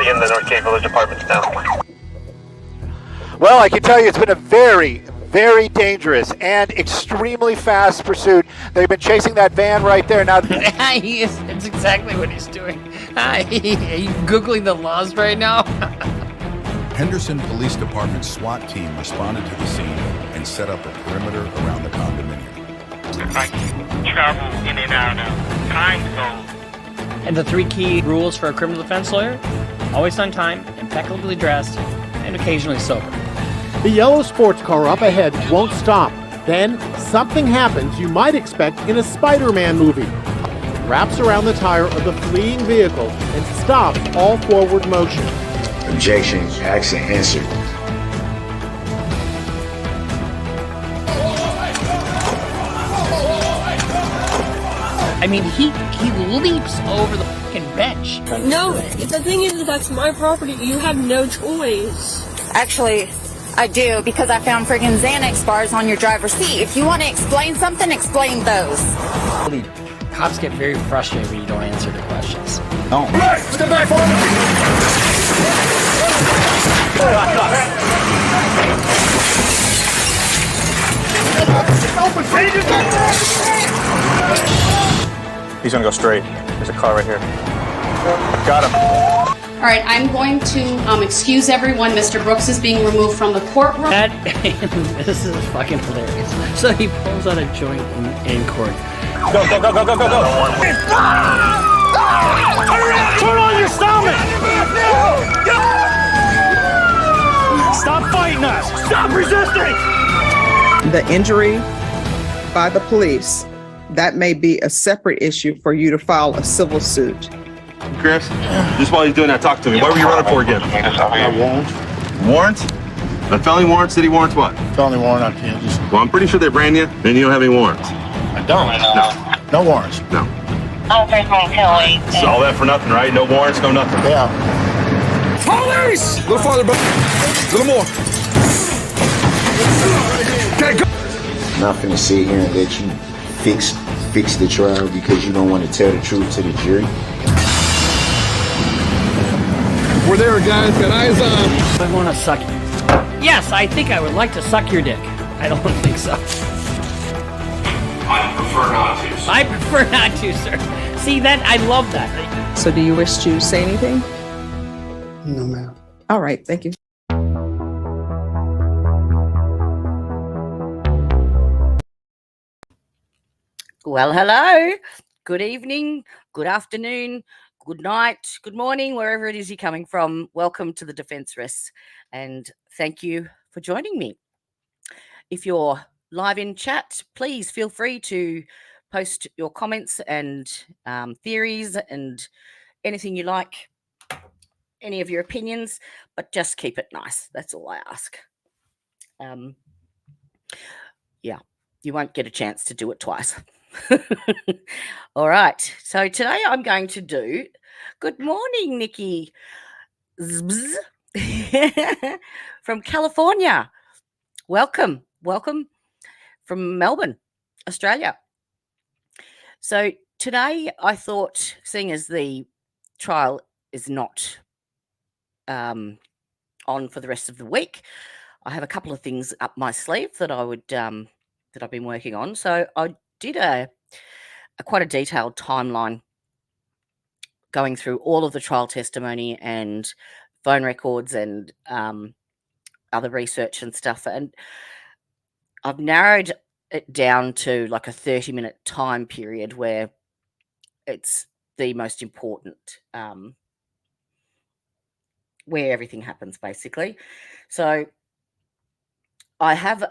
actually in the Northgate Village Apartments now. Well, I can tell you it's been a very, very dangerous and extremely fast pursuit. They've been chasing that van right there. Now, It's exactly what he's doing. Are you Googling the laws right now? Henderson Police Department's SWAT team responded to the scene and set up a perimeter around the condominium. I travel in and out of time zones. And the 3 key rules for a criminal defense lawyer: always on time, impeccably dressed, and occasionally sober. The yellow sports car up ahead won't stop. Then something happens you might expect in a Spider-Man movie. It wraps around the tire of the fleeing vehicle and stops all forward motion. Objection, asked and answered. I mean, he leaps over the fucking bench. No, the thing is, that's my property. You have no choice. Actually, I do, because I found friggin' Xanax bars on your driver's seat. If you want to explain something, explain those. Cops get very frustrated when you don't answer their questions. No. Step back forward! He's gonna go straight. There's a car right here. Got him. All right, I'm going to excuse everyone. Mr. Brooks is being removed from the courtroom. This is fucking hilarious. So he pulls out a joint in court. Go, go, go, go, go, go, go. Turn on your stomach! Stop fighting us! Stop resisting! The injury by the police, that may be a separate issue for you to file a civil suit. Chris, just while he's doing that, talk to me. What were you running for again? Warrant? A felony warrant, city warrants, what? Felony warrant on Kansas. Well, I'm pretty sure they ran you, and you don't have any warrants. I don't. No warrants. No. Oh, there's one Kelly. It's all that for nothing, right? No warrants, no nothing. Yeah. Police! A little farther, but a little more. I'm not finna sit here and let you fix the trial because you don't want to tell the truth to the jury. We're there, guys. Got eyes on. I want to suck it. Yes, I think I would like to suck your dick. I don't think so. I prefer not to. I prefer not to, sir. See, that I love that. So do you wish to say anything? No, ma'am. All right, thank you. Well, hello. Good evening, good afternoon, good night, good morning, wherever it is you're coming from. Welcome to the Defence Risks, and thank you for joining me. If you're live in chat, please feel free to post your comments and theories and anything you like, any of your opinions, but just keep it nice. That's all I ask. Yeah, you won't get a chance to do it twice. All right. So today I'm going to do good morning, Nikki from California. Welcome from Melbourne, Australia. So today I thought, seeing as the trial is not on for the rest of the week, I have a couple of things up my sleeve that I would that I've been working on. So I did a quite a detailed timeline going through all of the trial testimony and phone records and other research and stuff, and I've narrowed it down to like a 30-minute time period where it's the most important, where everything happens basically. So I have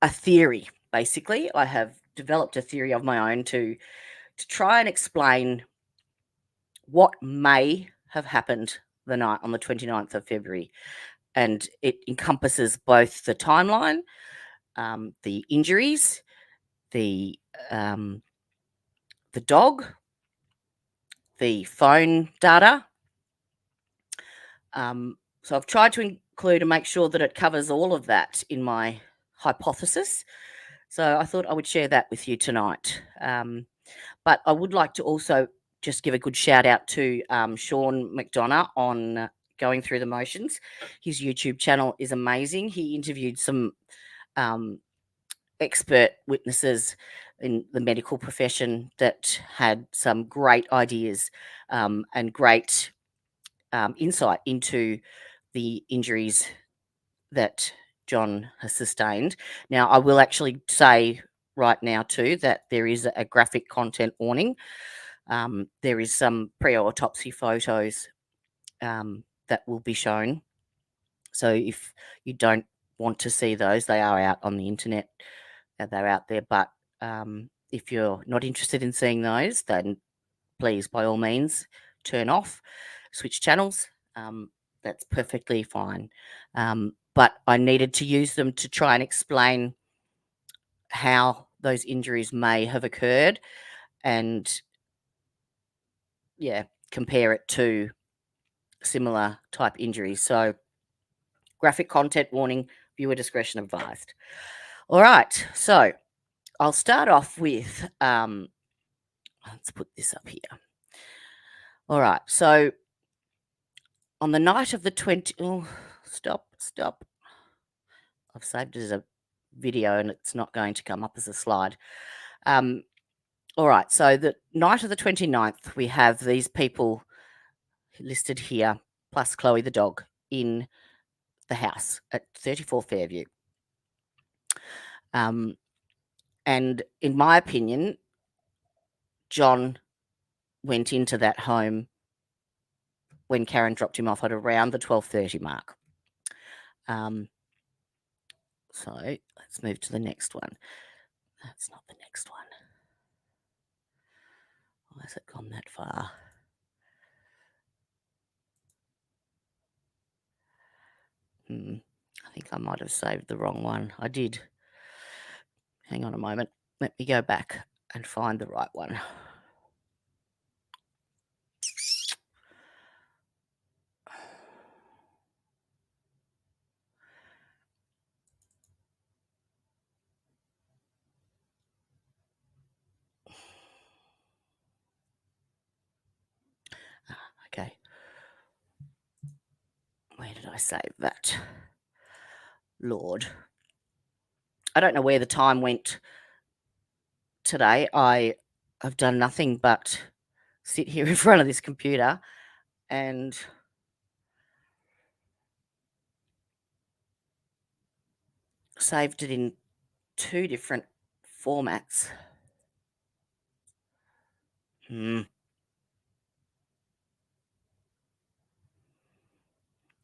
a theory. Basically, I have developed a theory of my own to try and explain what may have happened the night on the 29th of February. And it encompasses both the timeline, the injuries, the dog, the phone data. So I've tried to include and make sure that it covers all of that in my hypothesis. So I thought I would share that with you tonight. But I would like to also just give a good shout out to Sean McDonough on Going Through the Motions. His YouTube channel is amazing. He interviewed some expert witnesses in the medical profession that had some great ideas and great insight into the injuries that John has sustained. Now, I will actually say right now too that there is a graphic content warning. There is some pre-autopsy photos that will be shown. So if you don't want to see those, they are out on the internet. They're out there. But if you're not interested in seeing those, then please, by all means, turn off, switch channels. That's perfectly fine. But I needed to use them to try and explain how those injuries may have occurred and, compare it to similar type injuries. So graphic content warning, viewer discretion advised. All right, so I'll start off with, let's put this up here. All right, so on the night of the stop. I've saved it as a video and it's not going to come up as a slide. All right, so the night of the 29th, we have these people listed here, plus Chloe the dog, in the house at 34 Fairview. And in my opinion, John went into that home when Karen dropped him off at around the 12:30 mark. So let's move to the next one. That's not the next one. Why has it gone that far? I think I might have saved the wrong one. I did. Hang on a moment. Let me go back and find the right one. Okay. Where did I save that? Lord. I don't know where the time went today. I have done nothing but sit here in front of this computer and saved it in 2 different formats.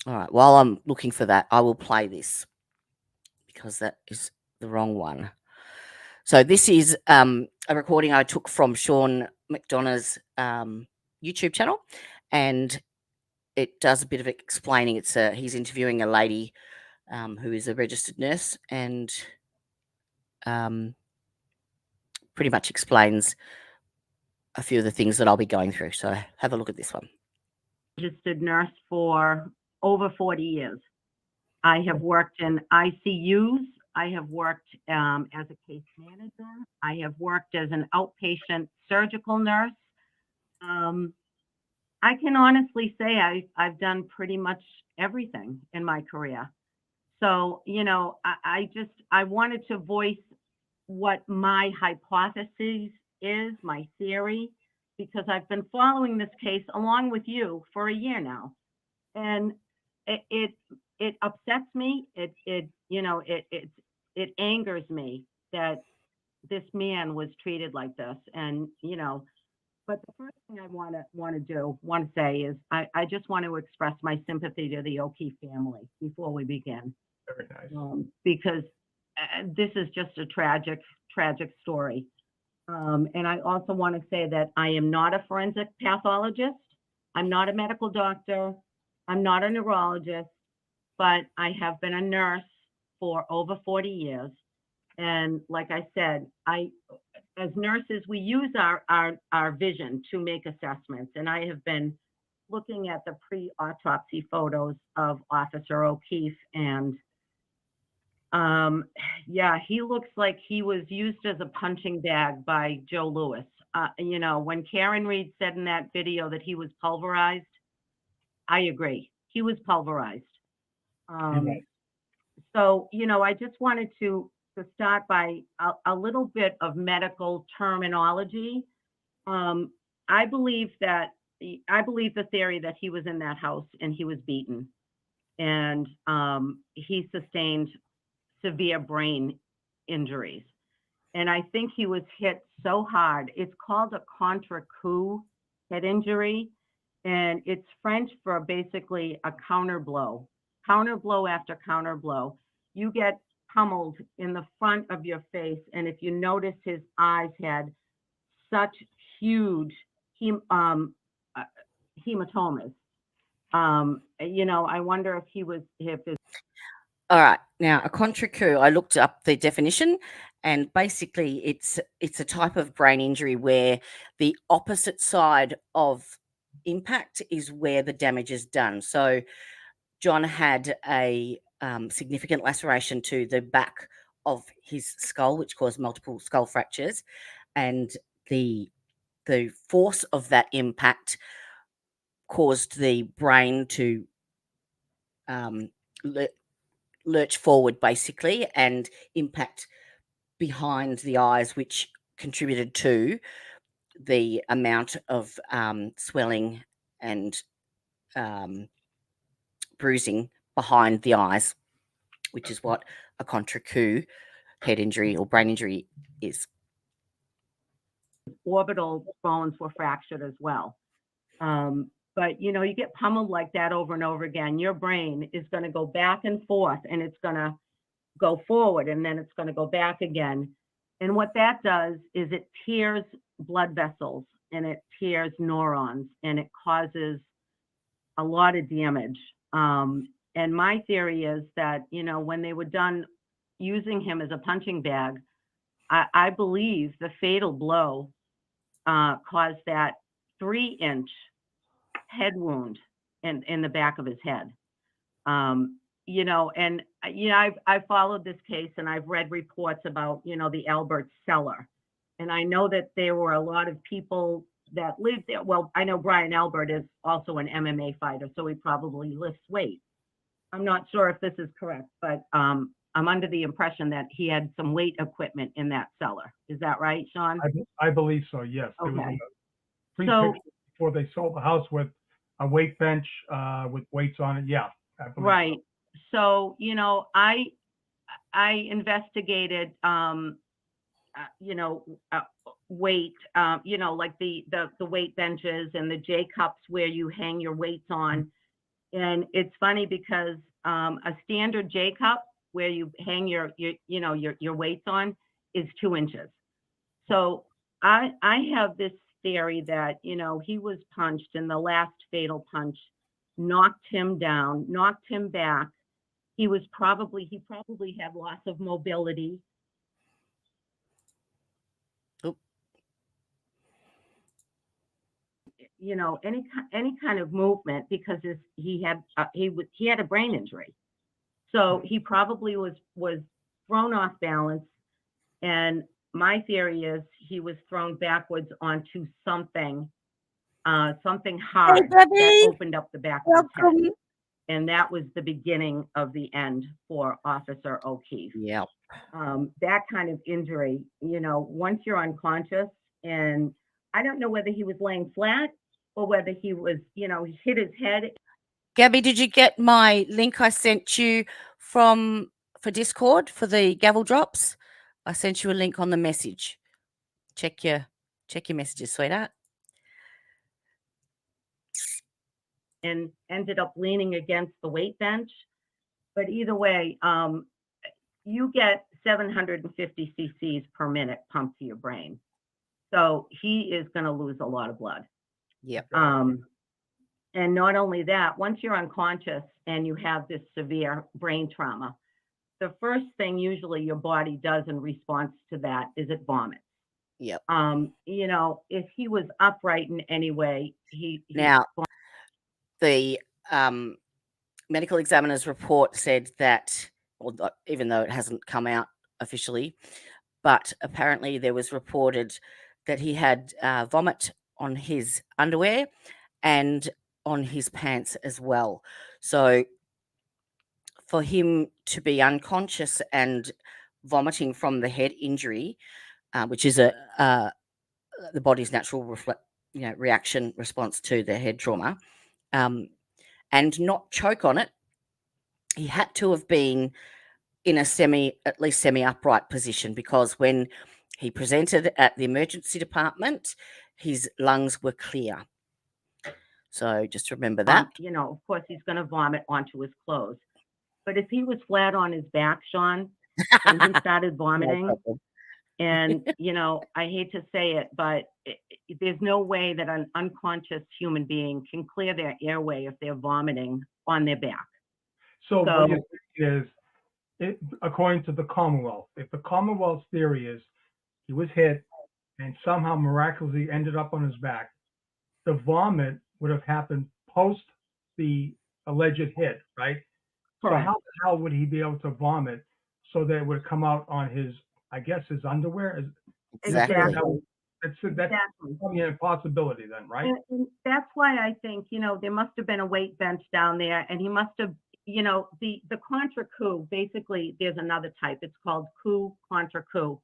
All right, while I'm looking for that, I will play this because that is the wrong one. So this is a recording I took from Sean McDonough's YouTube channel, and it does a bit of explaining. He's interviewing a lady who is a registered nurse and pretty much explains a few of the things that I'll be going through. So have a look at this one. Registered nurse for over 40 years. I have worked in ICUs. I have worked as a case manager. I have worked as an outpatient surgical nurse. I can honestly say I've done pretty much everything in my career. So, I wanted to voice what my hypothesis is, my theory, because I've been following this case along with you for a year now. And it upsets me. It angers me that this man was treated like this. And, but the first thing I want to say is I just want to express my sympathy to the O'Keefe family before we begin. Very nice. Because this is just a tragic story. And I also want to say that I am not a forensic pathologist. I'm not a medical doctor. I'm not a neurologist, but I have been a nurse for over 40 years. And like I said, as nurses, we use our vision to make assessments. And I have been looking at the pre-autopsy photos of Officer O'Keefe, and he looks like he was used as a punching bag by Joe Louis. you know, when Karen Reed said in that video that he was pulverized, I agree. He was pulverized. So, you know, I just wanted to start by a little bit of medical terminology. I believe the theory that he was in that house and he was beaten, and he sustained severe brain injuries. And I think he was hit so hard. It's called a contre-coup head injury, and it's French for basically a counter blow after counter blow. You get pummeled in the front of your face, and if you notice, his eyes had such huge hematomas. You know, I wonder if his All right. Now, a contre-coup, I looked up the definition, and basically it's a type of brain injury where the opposite side of impact is where the damage is done. So John had a significant laceration to the back of his skull, which caused multiple skull fractures, and the force of that impact caused the brain to lurch forward basically and impact behind the eyes, which contributed to the amount of swelling and bruising behind the eyes, which is what a contre-coup head injury or brain injury is. orbital bones were fractured as well. But you know, you get pummeled like that over and over again, your brain is going to go back and forth, and it's going to go forward, and then it's going to go back again. And what that does is it tears blood vessels, and it tears neurons, and it causes a lot of damage. And my theory is that, you know, when they were done using him as a punching bag, I believe the fatal blow caused that 3-inch head wound in the back of his head. You know, and you know, I've followed this case, and I've read reports about, you know, the Albert cellar, and I know that there were a lot of people that lived there. Well, I know Brian Albert is also an MMA fighter, so he probably lifts weights. I'm not sure if this is correct, but I'm under the impression that he had some weight equipment in that cellar. Is that right, Sean? I believe so, yes. There was Okay. a So- picture before they sold the house with a weight bench with weights on it. Yeah, I believe Right. so. So, you know, I investigated, you know, weight, you know, like the weight benches and the J cups where you hang your weights on. And it's funny because a standard J cup where you hang your weights on is 2 inches. So I have this theory that, you know, he was punched, and the last fatal punch knocked him down, knocked him back. He probably had loss of mobility. Oop. You know, any kind of movement, because he had a brain injury. So he probably was thrown off balance, and my theory is he was thrown backwards onto something hard that opened up the back of his head. And that was the beginning of the end for Officer O'Keefe. Yeah. That kind of injury, you know, once you're unconscious, and I don't know whether he was laying flat or whether he was, you know, he hit his head. Gabby, did you get my link I sent you for Discord for the gavel drops? I sent you a link on the message. Check your messages, sweetheart. And ended up leaning against the weight bench. But either way, you get 750 cc's per minute pumped to your brain. So he is going to lose a lot of blood. Yep. And not only that, once you're unconscious and you have this severe brain trauma, the first thing usually your body does in response to that is it vomits. Yep. You know, if he was upright in any way, now the medical examiner's report said that, even though it hasn't come out officially, but apparently there was reported that he had vomit on his underwear and on his pants as well. So for him to be unconscious and vomiting from the head injury, which is the body's natural reaction response to the head trauma, and not choke on it, he had to have been in a at least semi upright position, because when he presented at the emergency department, his lungs were clear. So just remember that. Of course, he's going to vomit onto his clothes. But if he was flat on his back, Sean, and he started vomiting, and, I hate to say it, but there's no way that an unconscious human being can clear their airway if they're vomiting on their back. So what you're saying is, according to the Commonwealth, if the Commonwealth's theory is he was hit and somehow miraculously ended up on his back, the vomit would have happened post the alleged hit, right? Correct. So how the hell would he be able to vomit so that it would come out on his, I guess, his underwear? Exactly. That's probably an impossibility then, right? And that's why I think, there must have been a weight bench down there, and he must have, the contra coup, basically there's another type. It's called coup contra coup.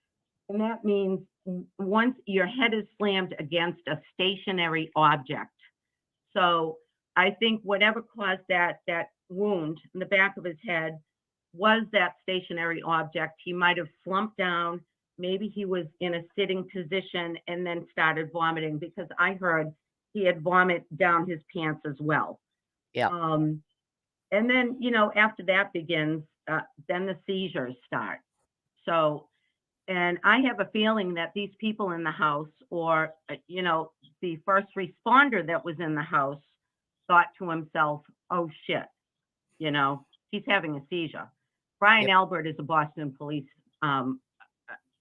And that means once your head is slammed against a stationary object. So I think whatever caused that wound in the back of his head was that stationary object. He might have slumped down. Maybe he was in a sitting position and then started vomiting, because I heard he had vomit down his pants as well. Yeah. And then, after that begins, then the seizures start. So, and I have a feeling that these people in the house, or, the first responder that was in the house, thought to himself, oh shit, he's having a seizure. Brian Albert is a Boston police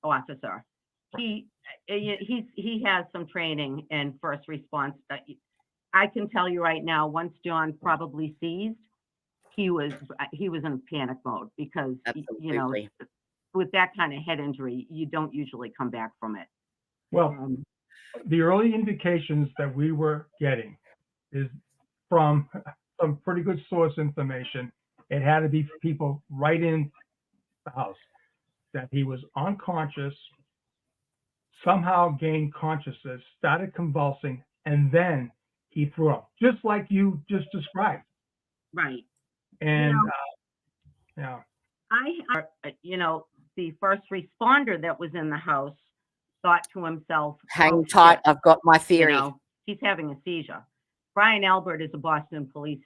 officer. He has some training in first response. I can tell you right now, once John probably seized, he was in panic mode, because Absolutely. with that kind of head injury, you don't usually come back from it. Well, the early indications that we were getting is from some pretty good source information. It had to be people right in the house, that he was unconscious, somehow gained consciousness, started convulsing, and then he threw up, just like you just described. Right. And the first responder that was in the house thought to himself, hang tight, I've got my theory. He's having a seizure. Brian Albert is a Boston police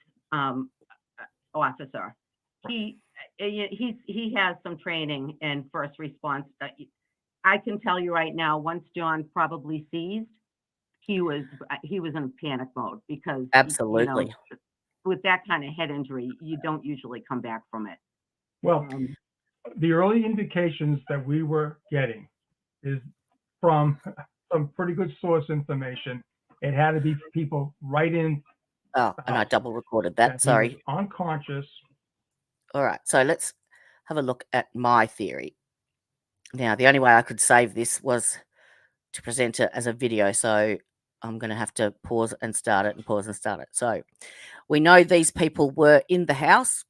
officer. He has some training in first response. I can tell you right now, once John probably seized, he was in panic mode, because Absolutely. with that kind of head injury, you don't usually come back from it. Well, the early indications that we were getting is from some pretty good source information. It had to be people right in. Oh, and I double recorded that. Sorry. Unconscious. All right. So let's have a look at my theory. Now, the only way I could save this was to present it as a video. So I'm going to have to pause and start it and pause and start it. So we know these people were in the house,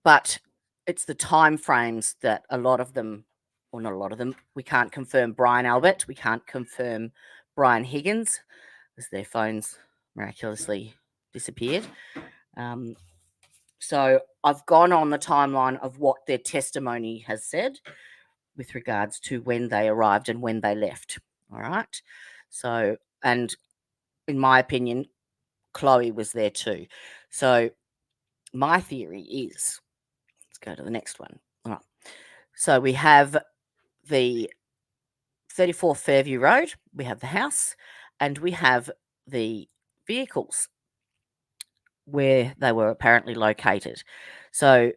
but it's the time frames that a lot of them, or not a lot of them, we can't confirm Brian Albert. We can't confirm Brian Higgins, as their phones miraculously disappeared. So I've gone on the timeline of what their testimony has said with regards to when they arrived and when they left. All right. So, and in my opinion, Chloe was there too. So my theory is, let's go to the next one. All right. So we have the 34 Fairview Road, we have the house, and we have the vehicles where they were apparently located. So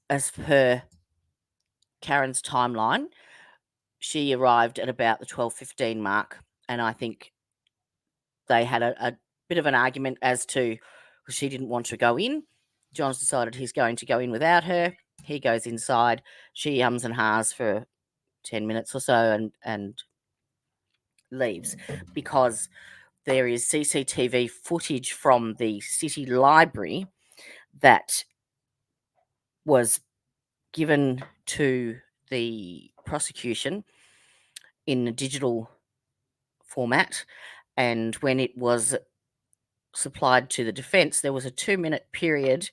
as per Karen's timeline, she arrived at about the 12:15 mark, and I think they had a bit of an argument as to, because she didn't want to go in. John's decided he's going to go in without her. He goes inside. She ums and ahs for 10 minutes or so and leaves, because there is CCTV footage from the city library that was given to the prosecution in a digital format, and when it was supplied to the defense, there was a 2-minute period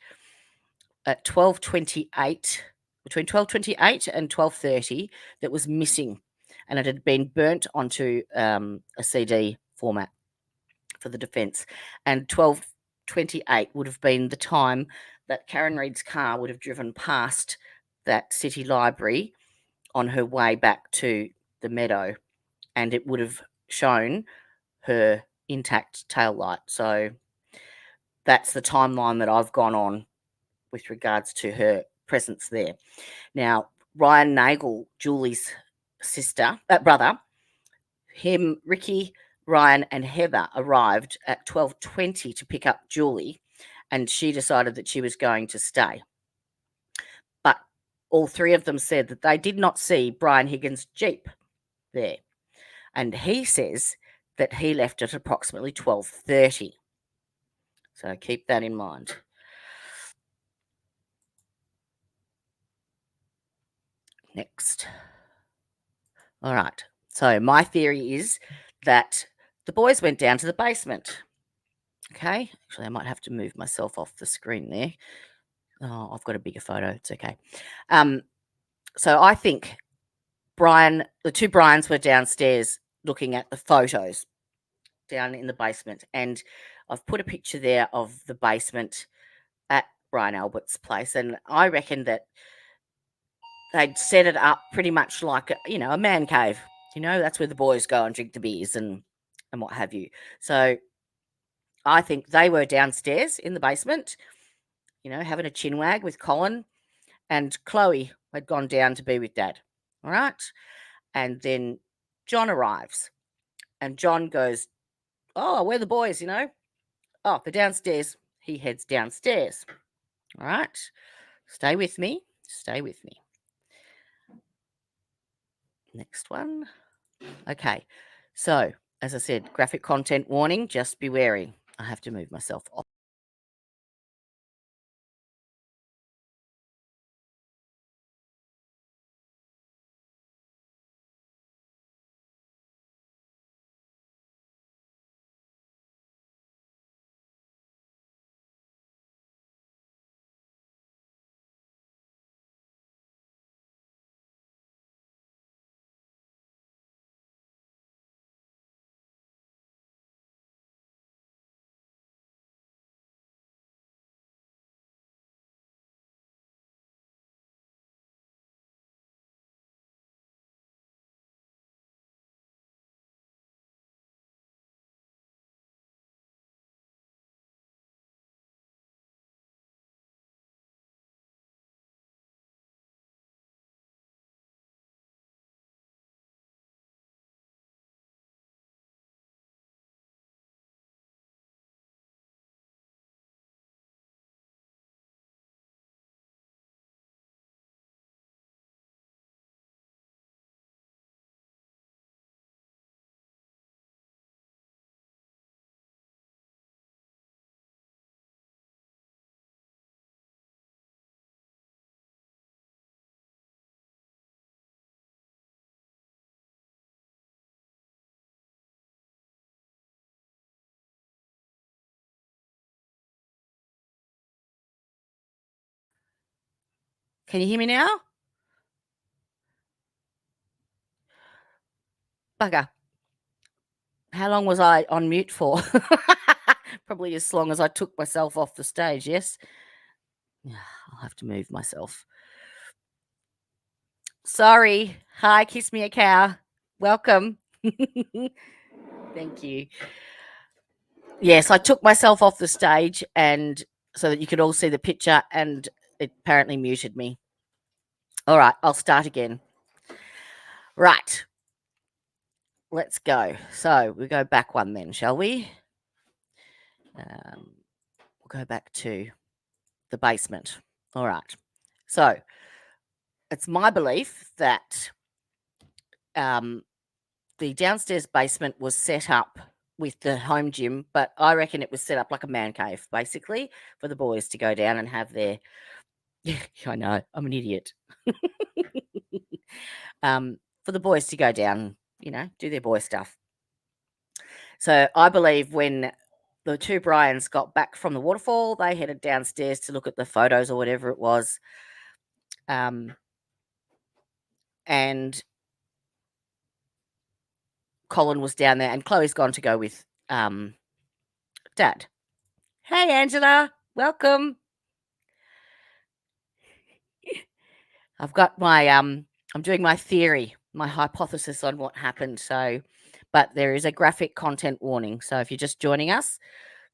at 12:28, between 12:28 and 12:30, that was missing, and it had been burnt onto a CD format for the defense. And 12:28 would have been the time that Karen Reid's car would have driven past that city library on her way back to the meadow, and it would have shown her intact tail light. So that's the timeline that I've gone on with regards to her presence there. Now, Ryan Nagel, Julie's brother, him, Ricky, Ryan, and Heather arrived at 12:20 to pick up Julie, and she decided that she was going to stay. But all three of them said that they did not see Brian Higgins' Jeep there, and he says that he left at approximately 12:30. So keep that in mind. Next. All right. So my theory is that the boys went down to the basement. Okay. Actually, I might have to move myself off the screen there. Oh, I've got a bigger photo. It's okay. So I think the two Brians were downstairs looking at the photos down in the basement. And I've put a picture there of the basement at Brian Albert's place. And I reckon that they'd set it up pretty much like, a man cave. That's where the boys go and drink the beers and what have you. So I think they were downstairs in the basement, having a chinwag with Colin, and Chloe had gone down to be with Dad. All right. And then John arrives, and John goes, "Oh, where are the boys, Oh, they're downstairs." He heads downstairs. All right. Stay with me. Stay with me. Next one. Okay. So, as I said, graphic content warning, just be wary. I have to move myself off. Can you hear me now? Bugger. How long was I on mute for? Probably as long as I took myself off the stage, yes? I'll have to move myself. Sorry. Hi, Kiss Me a Cow. Welcome. Thank you. Yes, I took myself off the stage and so that you could all see the picture, and it apparently muted me. All right, I'll start again. Right. Let's go. So we go back one then, shall we? We'll go back to the basement. All right. So it's my belief that the downstairs basement was set up with the home gym, but I reckon it was set up like a man cave, basically, for the boys to go down and have their. I know, I'm an idiot. For the boys to go down, do their boy stuff. So I believe when the two Bryans got back from the waterfall, they headed downstairs to look at the photos or whatever it was. And Colin was down there, and Chloe's gone to go with Dad. Hey, Angela, welcome. I've got my I'm doing my theory, my hypothesis on what happened. So, but there is a graphic content warning. So if you're just joining us,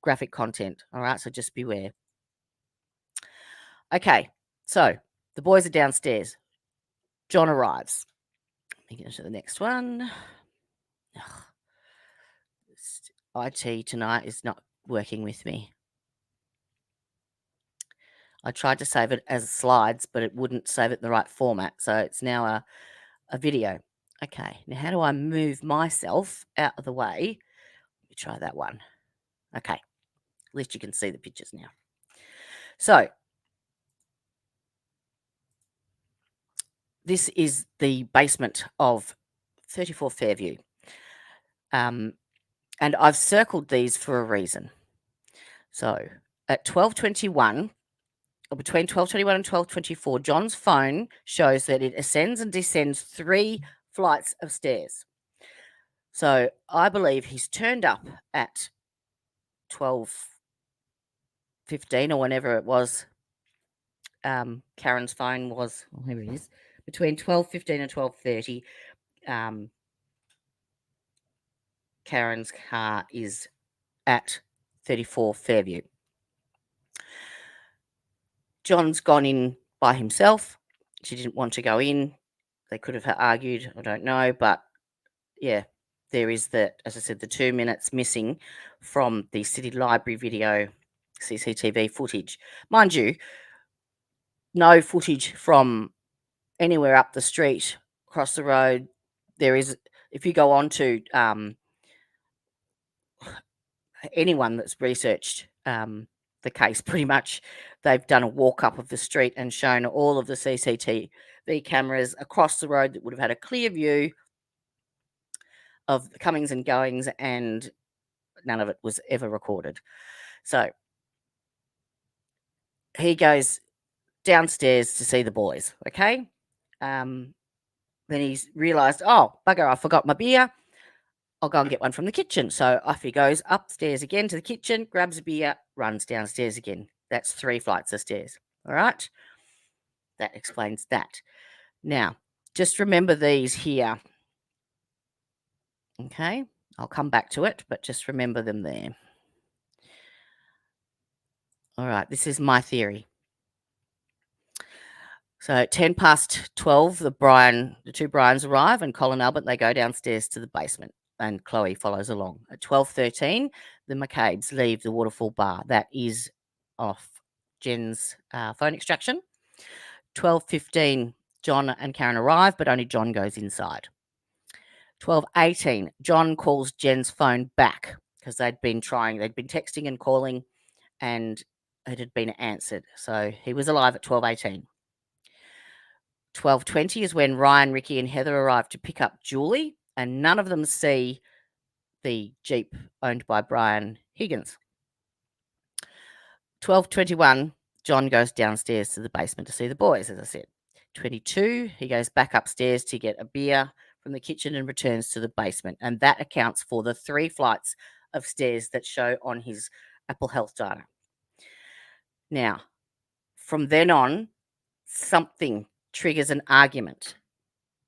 graphic content. All right, so just beware. Okay, so the boys are downstairs. John arrives. Let me get to the next one. IT tonight is not working with me. I tried to save it as slides, but it wouldn't save it in the right format. So it's now a video. Okay, now how do I move myself out of the way? Let me try that one. Okay, at least you can see the pictures now. So this is the basement of 34 Fairview. And I've circled these for a reason. So at 12:21, or between 12:21 and 12:24, John's phone shows that it ascends and descends 3 flights of stairs. So I believe he's turned up at 12:15 or whenever it was. Karen's phone was, here it is, between 12:15 and 12:30. Karen's car is at 34 Fairview. John's gone in by himself. She didn't want to go in. They could have argued, I don't know, but yeah, there is as I said, the 2 minutes missing from the City Library video CCTV footage. Mind you, no footage from anywhere up the street, across the road. There is, if you go on to anyone that's researched the case, pretty much they've done a walk up of the street and shown all of the CCTV cameras across the road that would have had a clear view of the comings and goings, and none of it was ever recorded. So he goes downstairs to see the boys, okay? Then he's realised, oh, bugger, I forgot my beer. I'll go and get one from the kitchen. So off he goes upstairs again to the kitchen, grabs a beer, runs downstairs again. That's 3 flights of stairs, all right? That explains that. Now, just remember these here. Okay, I'll come back to it, but just remember them there. All right, this is my theory. So at 12:10, the two Bryans arrive, and Colin Albert, they go downstairs to the basement, and Chloe follows along. At 12:13, the McCabe's leave the Waterfall Bar. That is off Jen's phone extraction. 12:15, John and Karen arrive, but only John goes inside. 12:18, John calls Jen's phone back because they'd been texting and calling, and it had been answered. So he was alive at 12:18. 12:20 is when Ryan, Ricky, and Heather arrive to pick up Julie, and none of them see the Jeep owned by Brian Higgins. 12:21, John goes downstairs to the basement to see the boys, as I said. 22, he goes back upstairs to get a beer from the kitchen and returns to the basement, and that accounts for the 3 flights of stairs that show on his Apple Health data. Now, from then on, something triggers an argument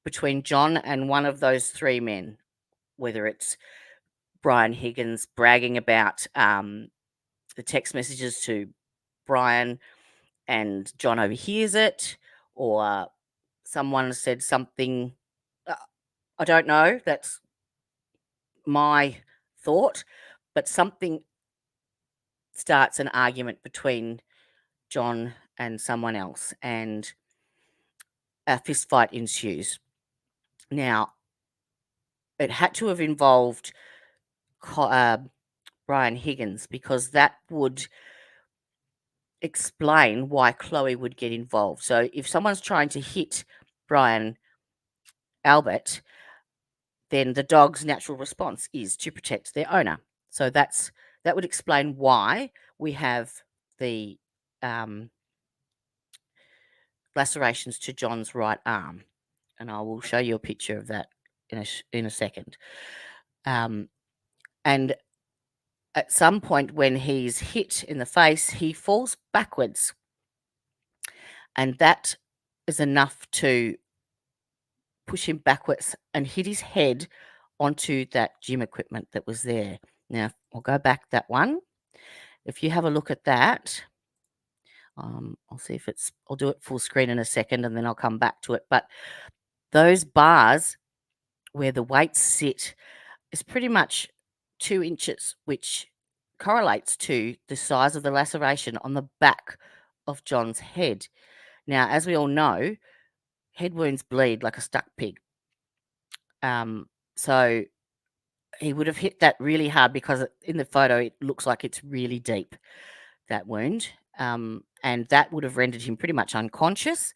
between John and one of those 3 men, whether it's Brian Higgins bragging about the text messages to Brian and John overhears it, or someone said something. I don't know. That's my thought, but something starts an argument between John and someone else, and a fist fight ensues. Now, it had to have involved Brian Higgins, because that would explain why Chloe would get involved. So if someone's trying to hit Brian Albert, then the dog's natural response is to protect their owner. So that would explain why we have the lacerations to John's right arm, and I will show you a picture of that in a second. And at some point when he's hit in the face, he falls backwards, and that is enough to push him backwards and hit his head onto that gym equipment that was there. Now, I'll go back that one. If you have a look at that, I'll see if I'll do it full screen in a second, and then I'll come back to it. But those bars where the weights sit is pretty much 2 inches, which correlates to the size of the laceration on the back of John's head. Now, as we all know, head wounds bleed like a stuck pig. So he would have hit that really hard, because in the photo it looks like it's really deep, that wound. And that would have rendered him pretty much unconscious.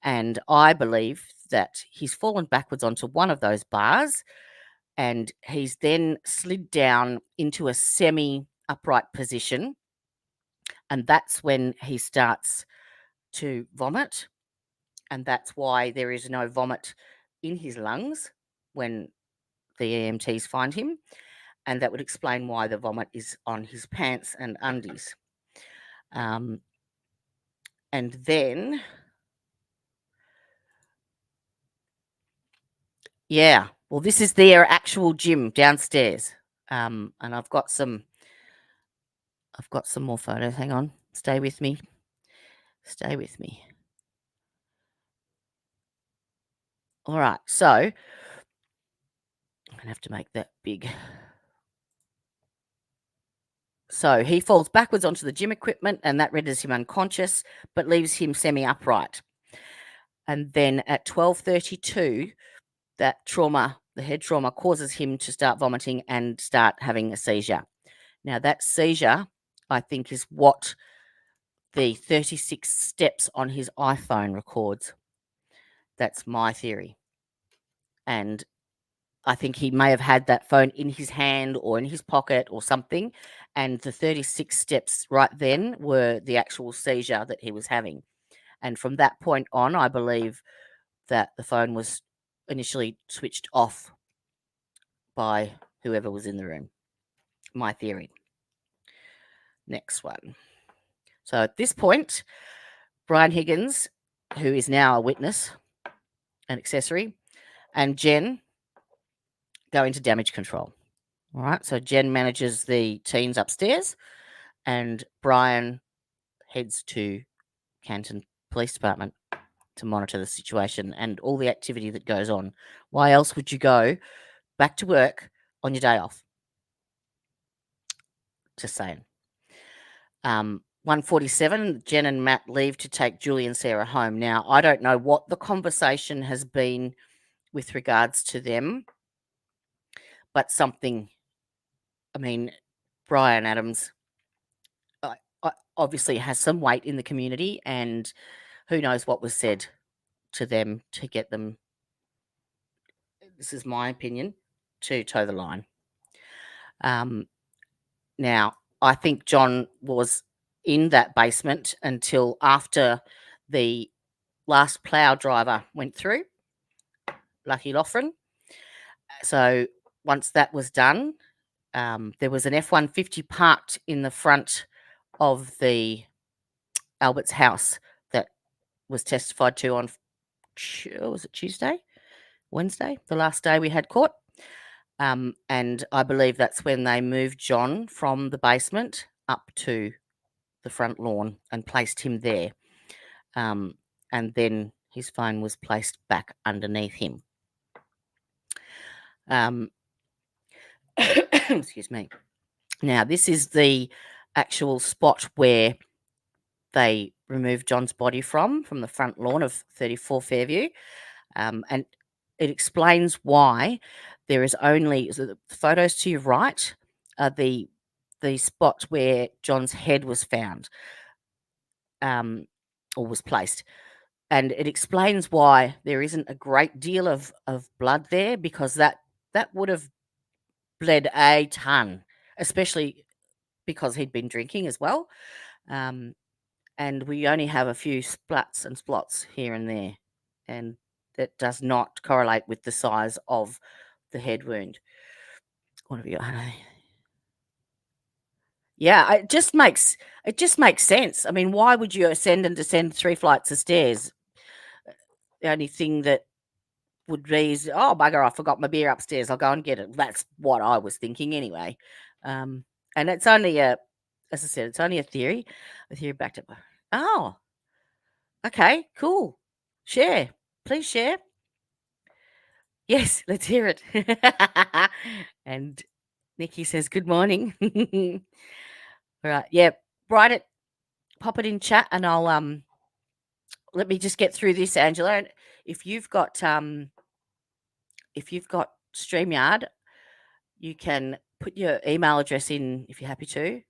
And I believe that he's fallen backwards onto one of those bars, and he's then slid down into a semi-upright position. And that's when he starts to vomit. And that's why there is no vomit in his lungs when the EMTs find him. And that would explain why the vomit is on his pants and undies. And then, yeah, well, this is their actual gym downstairs. And I've got some more photos. Hang on. Stay with me. All right. So I'm going to have to make that big. So he falls backwards onto the gym equipment, and that renders him unconscious, but leaves him semi-upright. And then at 12:32, that trauma, the head trauma, causes him to start vomiting and start having a seizure. Now, that seizure, I think, is what the 36 steps on his iPhone records. That's my theory. And I think he may have had that phone in his hand or in his pocket or something, and the 36 steps right then were the actual seizure that he was having. And from that point on, I believe that the phone was initially switched off by whoever was in the room. My theory. Next one. So at this point, Brian Higgins, who is now a witness, an accessory, and Jen go into damage control. All right. So Jen manages the teens upstairs, and Brian heads to Canton Police Department to monitor the situation and all the activity that goes on. Why else would you go back to work on your day off? Just saying. 1:47, Jen and Matt leave to take Julie and Sarah home. Now, I don't know what the conversation has been with regards to them, but something, I mean, Brian Adams obviously has some weight in the community, and who knows what was said to them to get them, this is my opinion, to toe the line. Now, I think John was in that basement until after the last plough driver went through, Lucky Loughran. So once that was done, there was an F-150 parked in the front of the Albert's house that was testified to on, was it Tuesday? Wednesday, the last day we had court. And I believe that's when they moved John from the basement up to the front lawn and placed him there. And then his phone was placed back underneath him. Excuse me. Now, this is the actual spot where they removed John's body from the front lawn of 34 Fairview. And it explains why there is only the photos to your right are the spot where John's head was found, or was placed. And it explains why there isn't a great deal of blood there, because that would have bled a ton, especially because he'd been drinking as well. And we only have a few splats and splots here and there, and that does not correlate with the size of the head wound. What have you got? Yeah, it just makes sense. I mean, why would you ascend and descend 3 flights of stairs? The only thing that would be is, oh bugger, I forgot my beer upstairs. I'll go and get it. That's what I was thinking anyway. And it's only as I said, it's only a theory. A theory backed up. Oh, okay, cool. Share, please share. Yes, let's hear it. And Nikki says, "Good morning." All right, yeah, write it, pop it in chat, and I'll let me just get through this, Angela. And if you've got StreamYard, you can put your email address in if you're happy to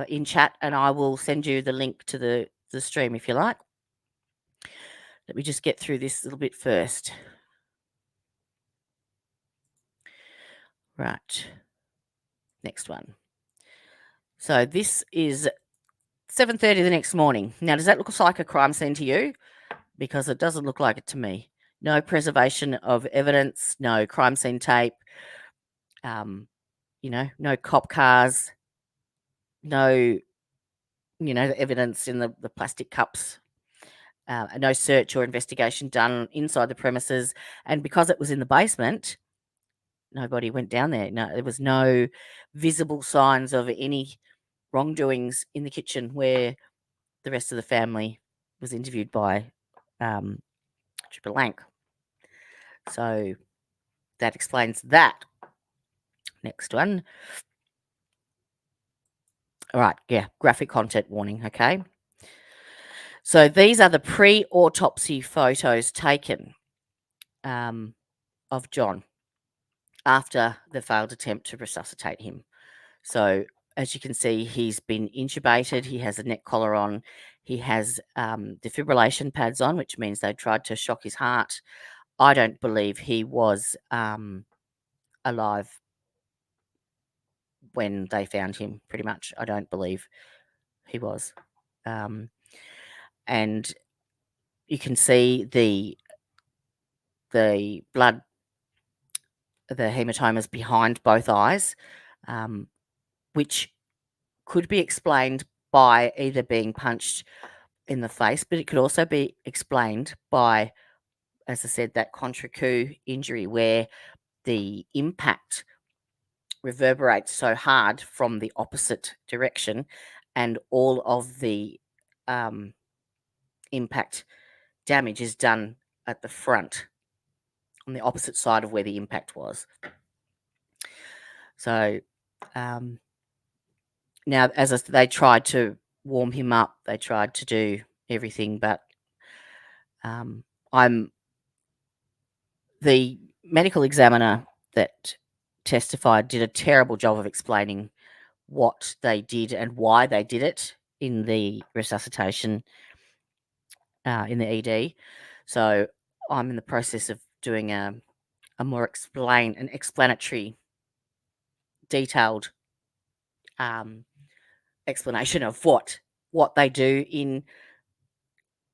in chat, and I will send you the link to the stream if you like. Let me just get through this a little bit first. Right. Next one. So this is 7:30 the next morning. Now, does that look like a crime scene to you? Because it doesn't look like it to me. No preservation of evidence, no crime scene tape, no cop cars, no, evidence in the plastic cups, no search or investigation done inside the premises. And because it was in the basement, nobody went down there. No, there was no visible signs of any wrongdoings in the kitchen where the rest of the family was interviewed by Trooper Lank. So that explains that. Next one. All right, yeah, graphic content warning, okay? So these are the pre-autopsy photos taken of John after the failed attempt to resuscitate him. So as you can see, he's been intubated. He has a neck collar on. He has defibrillation pads on, which means they tried to shock his heart. I don't believe he was alive when they found him, pretty much. I don't believe he was. And you can see the blood, the hematomas behind both eyes, which could be explained by either being punched in the face, but it could also be explained by, as I said, that contre-coup injury where the impact reverberates so hard from the opposite direction, and all of the impact damage is done at the front on the opposite side of where the impact was. So now, as they tried to warm him up, they tried to do everything, but I'm the medical examiner that testified did a terrible job of explaining what they did and why they did it in the resuscitation in the ED. So I'm in the process of doing a more explanatory, detailed explanation of what they do in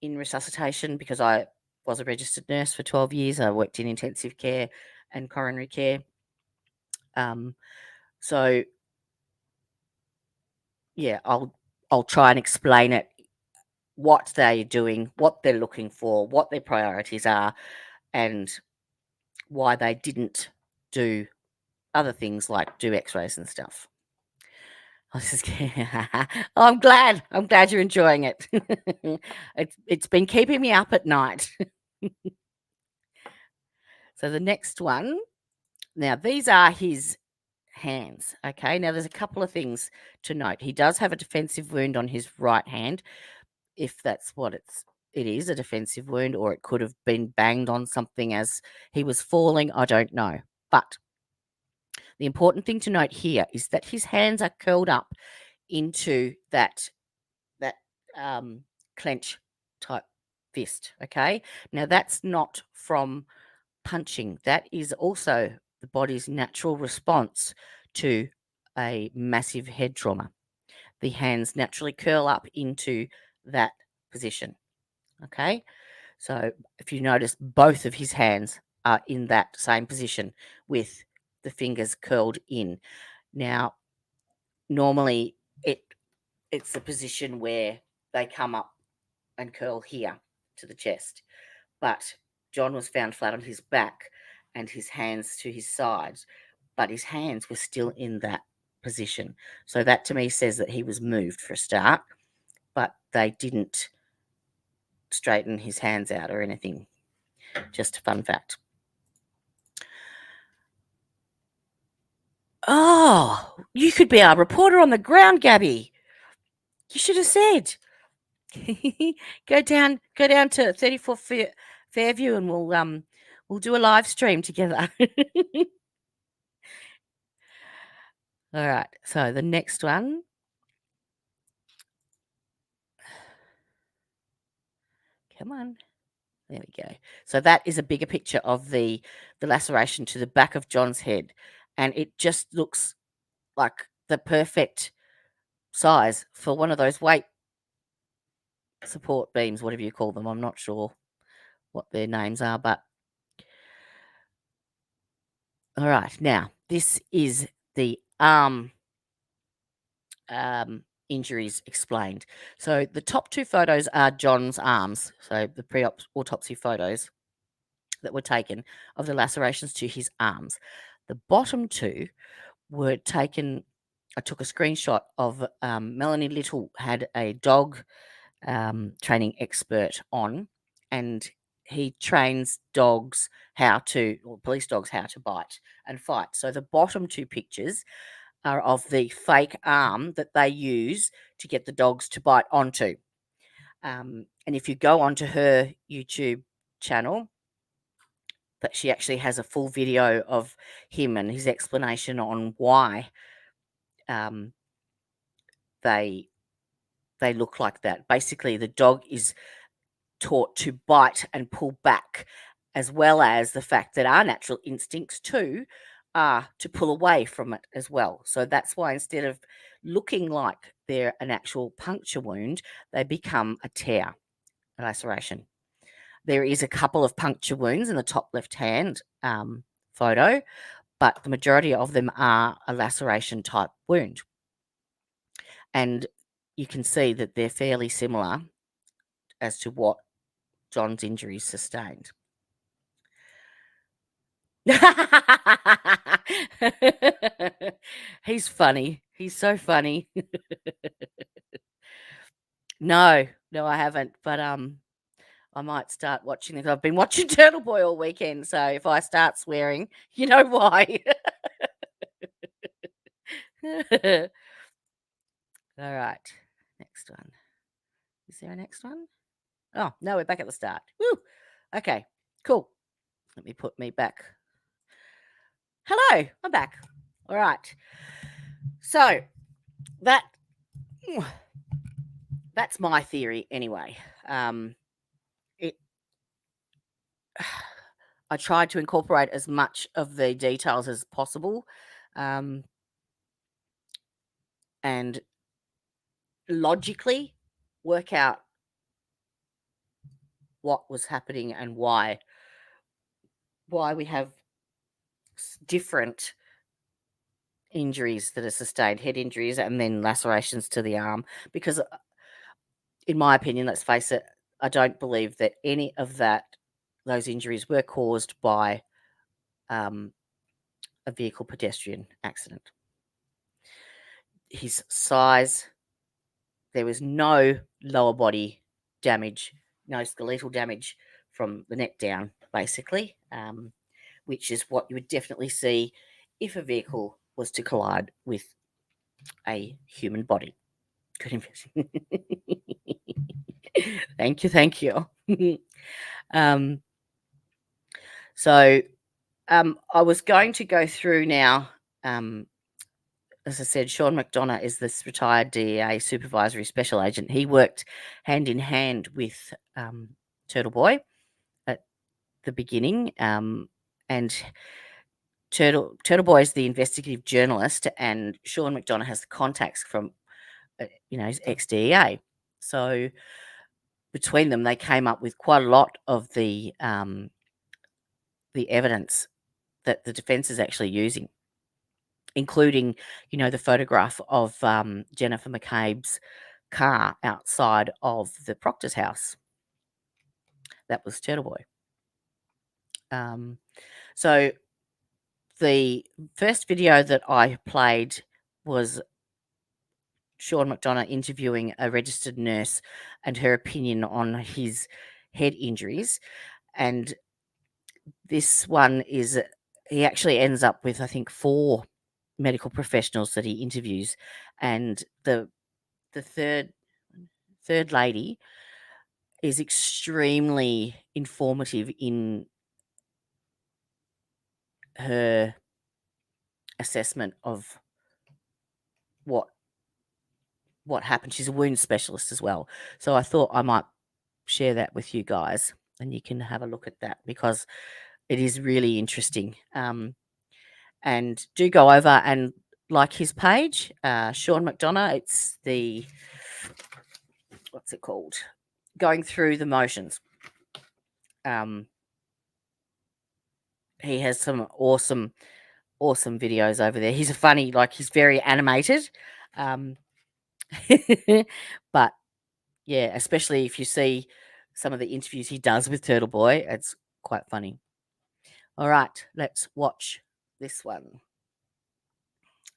resuscitation, because I was a registered nurse for 12 years. I worked in intensive care and coronary care. So yeah, I'll try and explain it, what they're doing, what they're looking for, what their priorities are, and why they didn't do other things like do x-rays and stuff. I'm glad you're enjoying it. It's been keeping me up at night. So the next one, now these are his hands. Okay, now there's a couple of things to note. He does have a defensive wound on his right hand, if that's what it's it is a defensive wound or it could have been banged on something as he was falling. I don't know. But the important thing to note here is that his hands are curled up into that clench type fist. Okay. Now that's not from punching. That is also the body's natural response to a massive head trauma. The hands naturally curl up into that position. Okay. So if you notice, both of his hands are in that same position with the fingers curled in. Now, normally it's the position where they come up and curl here to the chest. But John was found flat on his back and his hands to his sides, but his hands were still in that position. So that to me says that he was moved for a start, but they didn't straighten his hands out or anything. Just a fun fact. Oh, you could be our reporter on the ground, Gabby. You should have said. go down to 34 Fairview and we'll do a live stream together. All right. So the next one. Come on. There we go. So that is a bigger picture of the laceration to the back of John's head. And it just looks like the perfect size for one of those weight support beams, whatever you call them. I'm not sure what their names are, but all right. Now, this is the arm injuries explained. So the top two photos are John's arms, so the pre-autopsy photos that were taken of the lacerations to his arms. The bottom two were taken. I took a screenshot of Melanie Little had a dog training expert on, and he trains dogs police dogs how to bite and fight. So the bottom two pictures are of the fake arm that they use to get the dogs to bite onto. And if you go onto her YouTube channel, that she actually has a full video of him and his explanation on why they look like that. Basically, the dog is taught to bite and pull back, as well as the fact that our natural instincts too are to pull away from it as well. So that's why instead of looking like they're an actual puncture wound, they become a tear, a laceration. There is a couple of puncture wounds in the top left-hand photo, but the majority of them are a laceration type wound. And you can see that they're fairly similar as to what John's injuries sustained. He's funny. He's so funny. No, I haven't. But I might start watching them. I've been watching Turtle Boy all weekend, so if I start swearing, you know why. All right, next one. Is there a next one? Oh, no, we're back at the start. Woo! Okay, cool. Let me put me back. Hello, I'm back. All right. So that's my theory anyway. I tried to incorporate as much of the details as possible, and logically work out what was happening and why we have different injuries that are sustained, head injuries and then lacerations to the arm, because in my opinion, let's face it, I don't believe that any of those injuries were caused by a vehicle pedestrian accident. His size, there was no lower body damage, no skeletal damage from the neck down, basically, which is what you would definitely see if a vehicle was to collide with a human body. Good invention. Thank you, thank you. um, so I was going to go through now. As I said, Sean McDonough is this retired DEA supervisory special agent. He worked hand in hand with Turtle Boy at the beginning, and Turtle Boy is the investigative journalist, and Sean McDonough has the contacts from, his ex DEA. So between them, they came up with quite a lot of the evidence that the defense is actually using, including, the photograph of Jennifer McCabe's car outside of the Proctor's house. That was Turtle Boy. So the first video that I played was Sean McDonough interviewing a registered nurse and her opinion on his head injuries. And this one is, he actually ends up with, I think, 4 medical professionals that he interviews. And the third lady is extremely informative in her assessment of what happened. She's a wound specialist as well. So I thought I might share that with you guys, and you can have a look at that because it is really interesting. And do go over and like his page, Sean McDonough. It's the, what's it called? Going Through the Motions. He has some awesome videos over there. He's a funny, he's very animated. But yeah, especially if you see some of the interviews he does with Turtle Boy, it's quite funny. All right, let's watch this one.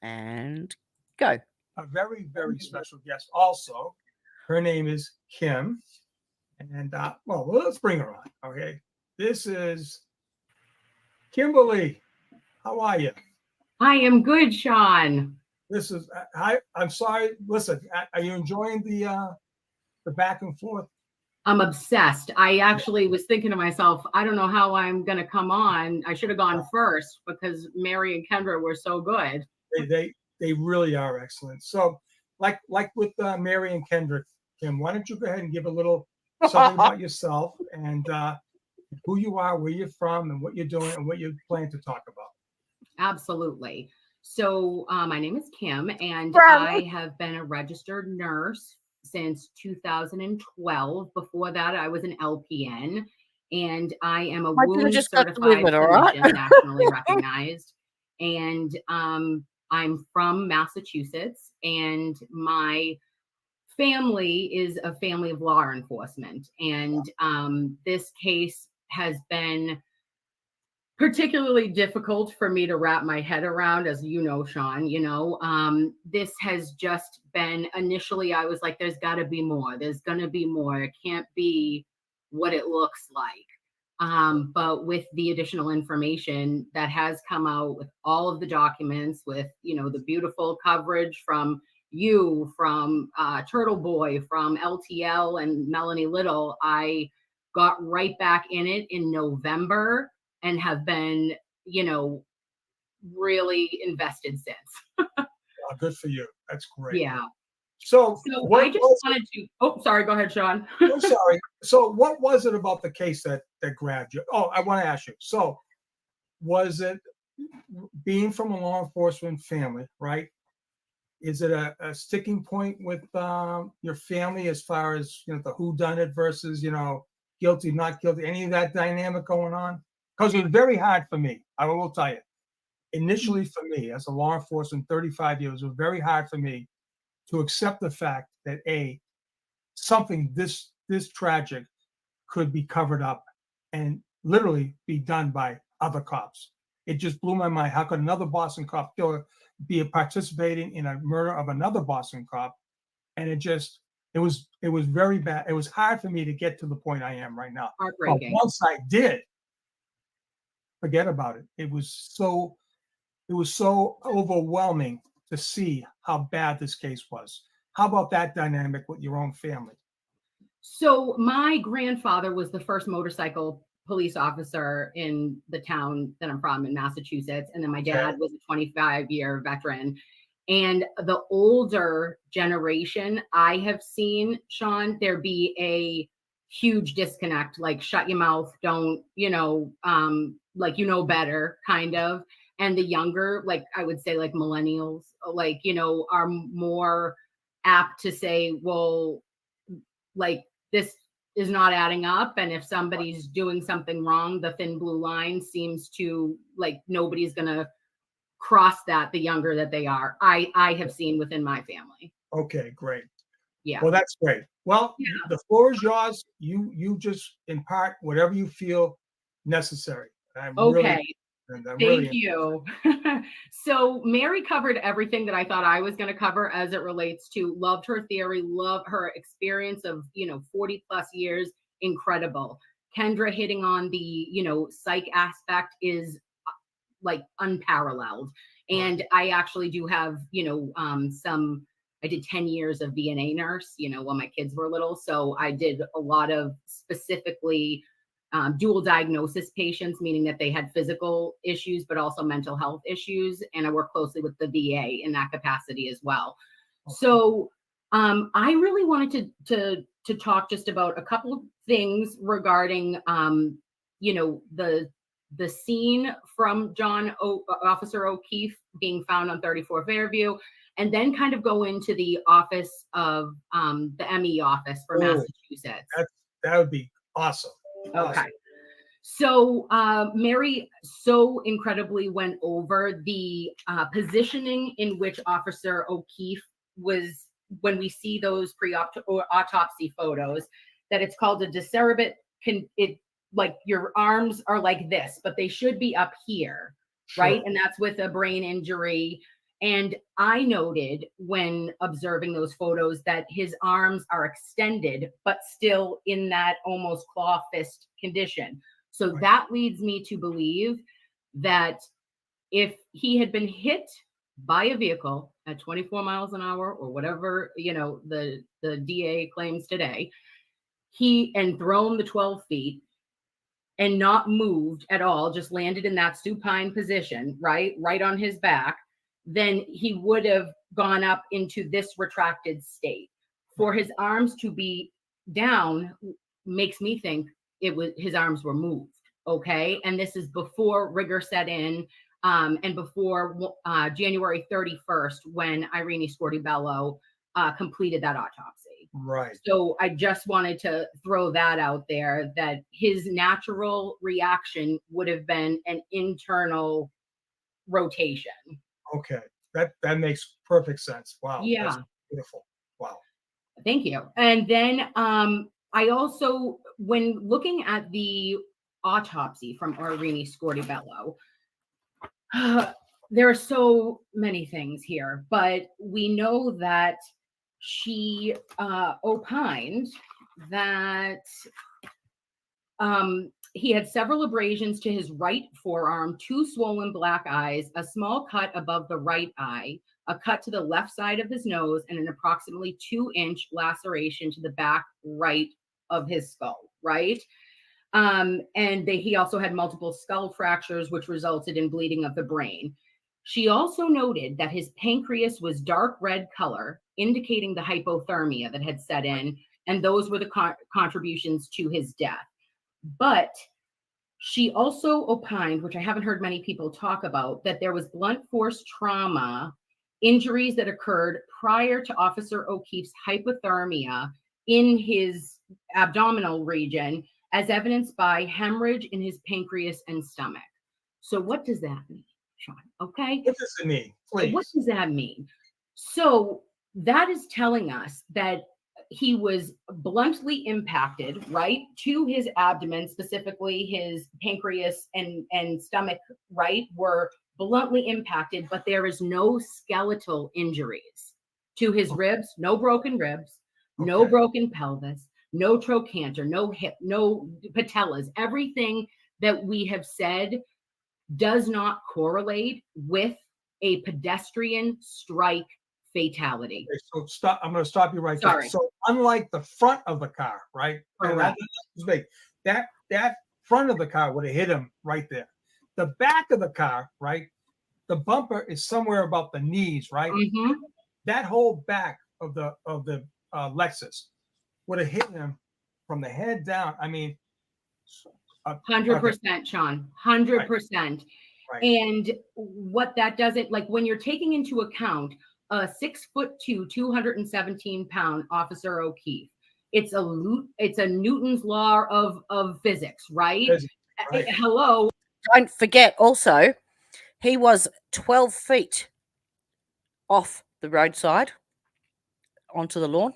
And go. A very, very special guest also. Her name is Kim. And, well, let's bring her on, okay? This is Kimberly. How are you? I am good, Sean. This is, I'm sorry. Listen, are you enjoying the back and forth? I'm obsessed. I actually was thinking to myself, I don't know how I'm going to come on. I should have gone first because Mary and Kendra were so good. They really are excellent. So like with Mary and Kendra, Kim, why don't you go ahead and give a little something about yourself and who you are, where you're from, and what you're doing, and what you plan to talk about. Absolutely. So my name is Kim, and I have been a registered nurse since 2012. Before that, I was an LPN, and I am a wound certified clinician, nationally recognized. And I'm from Massachusetts, and my family is a family of law enforcement. And this case has been particularly difficult for me to wrap my head around, as you know, Sean. This has just been, initially I was like, there's got to be more. There's going to be more. It can't be what it looks like. But with the additional information that has come out, with all of the documents, with, the beautiful coverage from you, from Turtle Boy, from LTL and Melanie Little, I got right back in it in November and have been, really invested since. Good for you. That's great. Yeah. So I just wanted to, oh, sorry, go ahead, Sean. I'm sorry. So what was it about the case that grabbed you? Oh, I want to ask you. So was it being from a law enforcement family, right? Is it a sticking point with your family as far as, the whodunit versus, guilty, not guilty, any of that dynamic going on? Because it was very hard for me. I will tell you. Initially, for me, as a law enforcement, 35 years, it was very hard for me to accept the fact that something this tragic could be covered up and literally be done by other cops. It just blew my mind. How could another Boston cop be participating in a murder of another Boston cop? And it was very bad. It was hard for me to get to the point I am right now. Heartbreaking. But once I did, forget about it. It was so overwhelming to see how bad this case was. How about that dynamic with your own family? So my grandfather was the first motorcycle police officer in the town that I'm from in Massachusetts. And then my dad was a 25-year veteran. And the older generation, I have seen, Sean, there be a huge disconnect, like shut your mouth, don't, like, better kind of. And the younger, like I would say like millennials, like, are more apt to say, well, like this is not adding up. And if somebody's doing something wrong, the thin blue line seems to like nobody's going to cross that the younger that they are. I have seen within my family. Okay, great. Yeah. Well, that's great. Well, the floor is yours. You just impart whatever you feel necessary. Okay. Thank Thank you. So Mary covered everything that I thought I was going to cover as it relates to loved her theory, love her experience of, 40 plus years. Incredible. Kendra hitting on the, psych aspect is like unparalleled. And I actually do have, I did 10 years of VNA nurse, when my kids were little. So I did a lot of specifically dual diagnosis patients, meaning that they had physical issues, but also mental health issues. And I work closely with the VA in that capacity as well. Okay. So I really wanted to talk just about a couple of things regarding, the scene from Officer O'Keefe being found on 34 Fairview, and then kind of go into the office of the ME office for Massachusetts. That would be awesome. Okay. Awesome. So Mary so incredibly went over the positioning in which Officer O'Keefe was when we see those pre-autopsy photos, that it's called a decerebrate. Like your arms are like this, but they should be up here, right? And that's with a brain injury. And I noted when observing those photos that his arms are extended, but still in that almost claw fist condition. So that leads me to believe that if he had been hit by a vehicle at 24 miles an hour or whatever, the DA claims today, and thrown the 12 feet, and not moved at all, just landed in that supine position, right on his back, then he would have gone up into this retracted state. For his arms to be down makes me think his arms were moved, okay? And this is before rigor set in, and before January 31st, when Irene Scortibello completed that autopsy. Right. So I just wanted to throw that out there, that his natural reaction would have been an internal rotation. Okay. That makes perfect sense. Wow. Yeah. That's beautiful. Wow. Thank you. And then I also, when looking at the autopsy from Irene Scortibello, there are so many things here, but we know that she opined that he had several abrasions to his right forearm, 2 swollen black eyes, a small cut above the right eye, a cut to the left side of his nose, and an approximately 2-inch laceration to the back right of his skull, right? And he also had multiple skull fractures, which resulted in bleeding of the brain. She also noted that his pancreas was dark red color, indicating the hypothermia that had set in, and those were the contributions to his death. But she also opined, which I haven't heard many people talk about, that there was blunt force trauma injuries that occurred prior to Officer O'Keefe's hypothermia in his abdominal region, as evidenced by hemorrhage in his pancreas and stomach. So what does that mean, Sean? Okay. What does it mean? Please. What does that mean? So that is telling us that he was bluntly impacted, right, to his abdomen, specifically his pancreas and stomach, right, were bluntly impacted, but there is no skeletal injuries to his ribs, no broken ribs, no broken pelvis, no trochanter, no hip, no patellas. Everything that we have said does not correlate with a pedestrian strike fatality. Okay, so stop. I'm going to stop you right there. Sorry. So unlike the front of the car, right? And Correct. that's big. That front of the car would have hit him right there. The back of the car, right? The bumper is somewhere about the knees, right? Mm-hmm. That whole back of the Lexus would have hit him from the head down. I mean, 100%, Sean. 100%. Right. And what that doesn't, like, when you're taking into account a 6'2", 217-pound Officer O'Keefe, it's a Newton's law of physics, right? Right. Hello. Don't forget also, he was 12 feet off the roadside onto the lawn.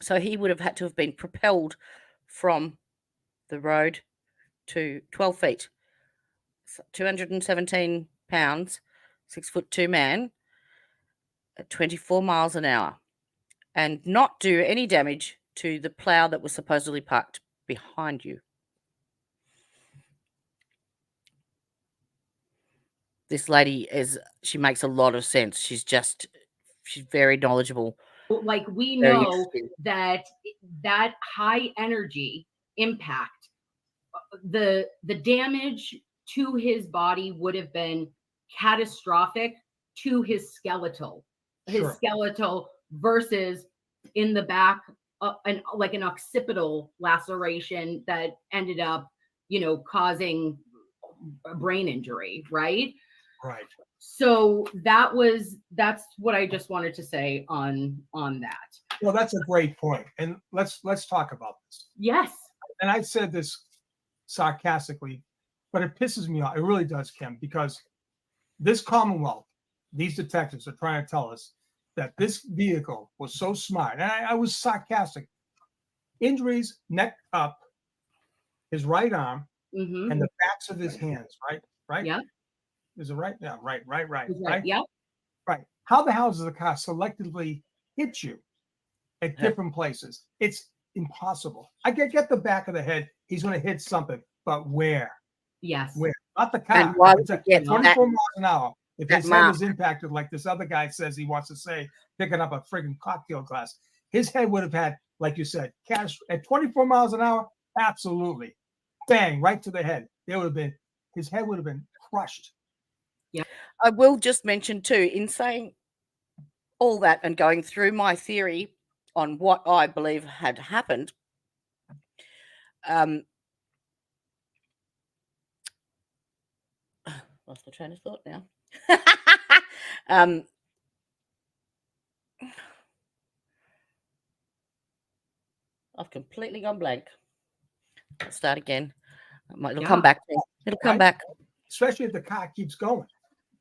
So he would have had to have been propelled from the road to 12 feet. 217 pounds, 6'2" man at 24 miles an hour, and not do any damage to the plow that was supposedly parked behind you. This lady she makes a lot of sense. She's very knowledgeable. Like, we Very know interesting. that high energy impact, the damage to his body would have been catastrophic to his skeletal versus in the back, like an occipital laceration that ended up, causing a brain injury, right? Right. So that's what I just wanted to say on that. Well, that's a great point. And let's talk about this. Yes. And I said this sarcastically, but it pisses me off. It really does, Kim, because this Commonwealth, these detectives are trying to tell us that this vehicle was so smart. And I was sarcastic. Injuries, neck up, his right arm, and the backs of his hands, right? Right? Yeah. Is it right? Yeah, right. Right. Yeah. Right. How the hell does the car selectively hit you at different places? It's impossible. I get the back of the head. He's going to hit something, but where? Yes. Where? Not the car. And why would At you get 24 miles an hour. If his head mark? was impacted, like this other guy says he wants to say, picking up a friggin' cocktail glass, his head would have had, like you said, cash at 24 miles an hour. Absolutely, bang, right to the head. His head would have been crushed. Yeah. I will just mention too, in saying all that and going through my theory on what I believe had happened, lost my train of thought now. I've completely gone blank. I'll start again. It'll come back. It'll come back. Especially if the car keeps going.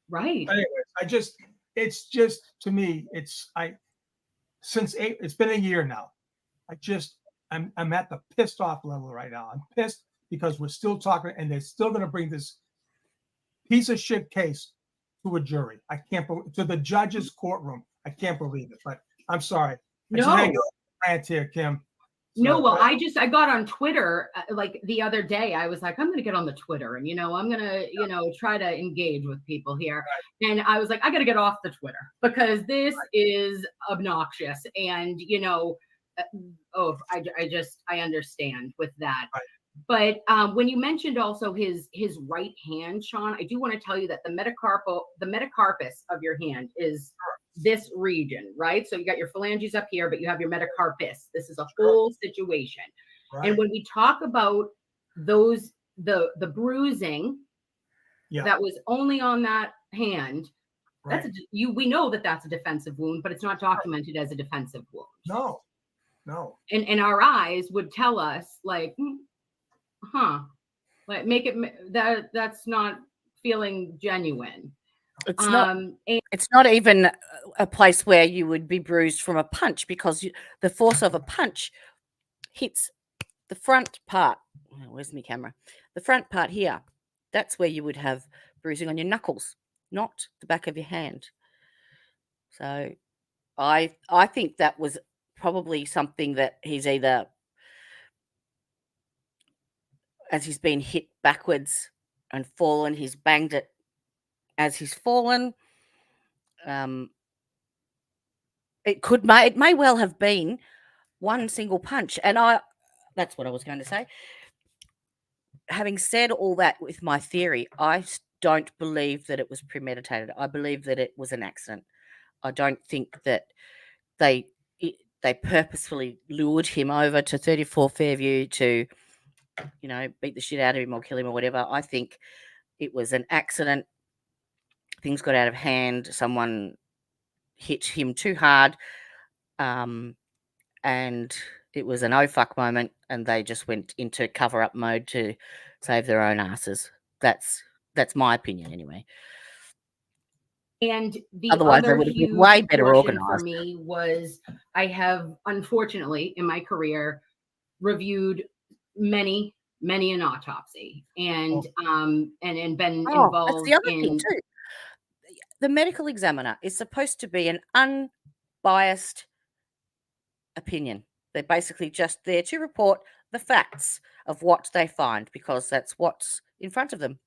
Right. But anyways, it's just to me, it's been a year now. I'm at the pissed off level right now. I'm pissed because we're still talking and they're still going to bring this piece of shit case to a jury. I can't believe, to the judge's courtroom. I can't believe it, but I'm sorry. No. I just rant here, Kim. So, no, well, I got on Twitter like the other day. I was like, I'm going to get on the Twitter and, I'm going to, try to engage with people here. Right. And I was like, I got to get off the Twitter because this is obnoxious. And, I understand with that. Right. But when you mentioned also his right hand, Sean, I do want to tell you that the metacarpus of your hand is this region, right? So you got your phalanges up here, but you have your metacarpus. This is a whole situation. Right. And when we talk about the bruising that was only on that hand, right. We know that that's a defensive wound, but it's not documented as a defensive wound. No. And our eyes would tell us like, like make it that's not feeling genuine. It's not even a place where you would be bruised from a punch because the force of a punch hits the front part. Where's my camera? The front part here. That's where you would have bruising on your knuckles, not the back of your hand. So I think that was probably something that he's either, as he's been hit backwards and fallen, he's banged it as he's fallen. it may well have been one single punch. And that's what I was going to say. Having said all that with my theory, I don't believe that it was premeditated. I believe that it was an accident. I don't think that they purposefully lured him over to 34 Fairview to, beat the shit out of him or kill him or whatever. I think it was an accident. Things got out of hand. Someone hit him too hard. And it was an oh fuck moment, and they just went into cover up mode to save their own asses. That's my opinion anyway. And the Otherwise, they other would have been huge way better portion for organised. me was I have, unfortunately, in my career, reviewed many an autopsy and been involved that's the other in. thing too. The medical examiner is supposed to be an unbiased opinion. They're basically just there to report the facts of what they find, because that's what's in front of them.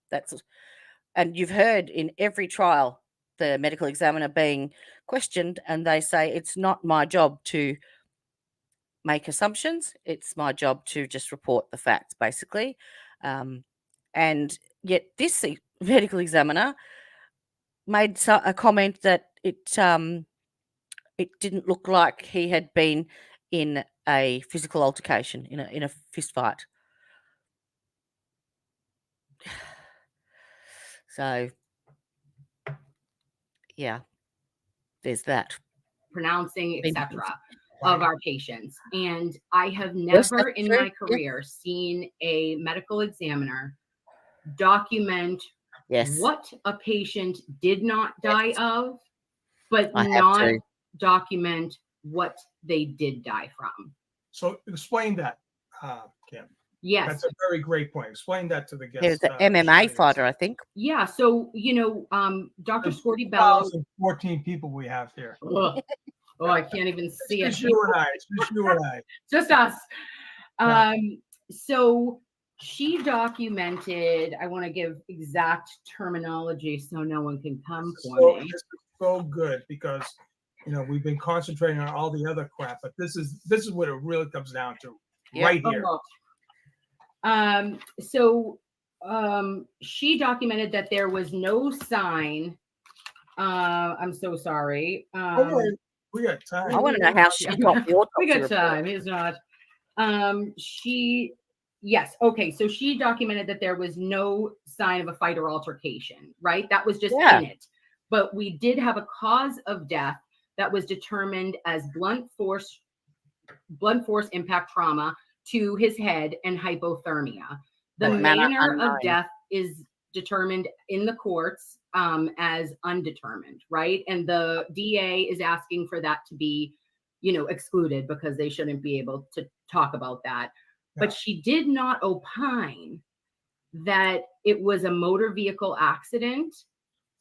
And you've heard in every trial the medical examiner being questioned, and they say, it's not my job to make assumptions. It's my job to just report the facts, basically. And yet this medical examiner made a comment that it didn't look like he had been in a physical altercation, in a fist fight. So, yeah, there's that. Pronouncing, etc., of our patients. And I have never in my career seen a medical examiner document what a patient did not die of, but not document what they did die from. So explain that, Kim. Yes. That's a very great point. Explain that to the guests. He was an MMA fighter, I think. Yeah. So, Dr. Scorty Bello. 14 people we have here. Oh, I can't even see it. Just you and I. Just us. So she documented, I want to give exact terminology so no one can come for me. This is so good because, we've been concentrating on all the other crap, but this is what it really comes down to right here. So she documented that there was no sign. I'm so sorry. We got time. I want to know how she got the autopsy We got report. time. It's not. Yes. Okay. So she documented that there was no sign of a fight or altercation, right? That was just in it. But we did have a cause of death that was determined as blunt force impact trauma to his head and hypothermia. The manner of death is determined in the courts as undetermined, right? And the DA is asking for that to be, excluded because they shouldn't be able to talk about that. Yeah. But she did not opine that it was a motor vehicle accident,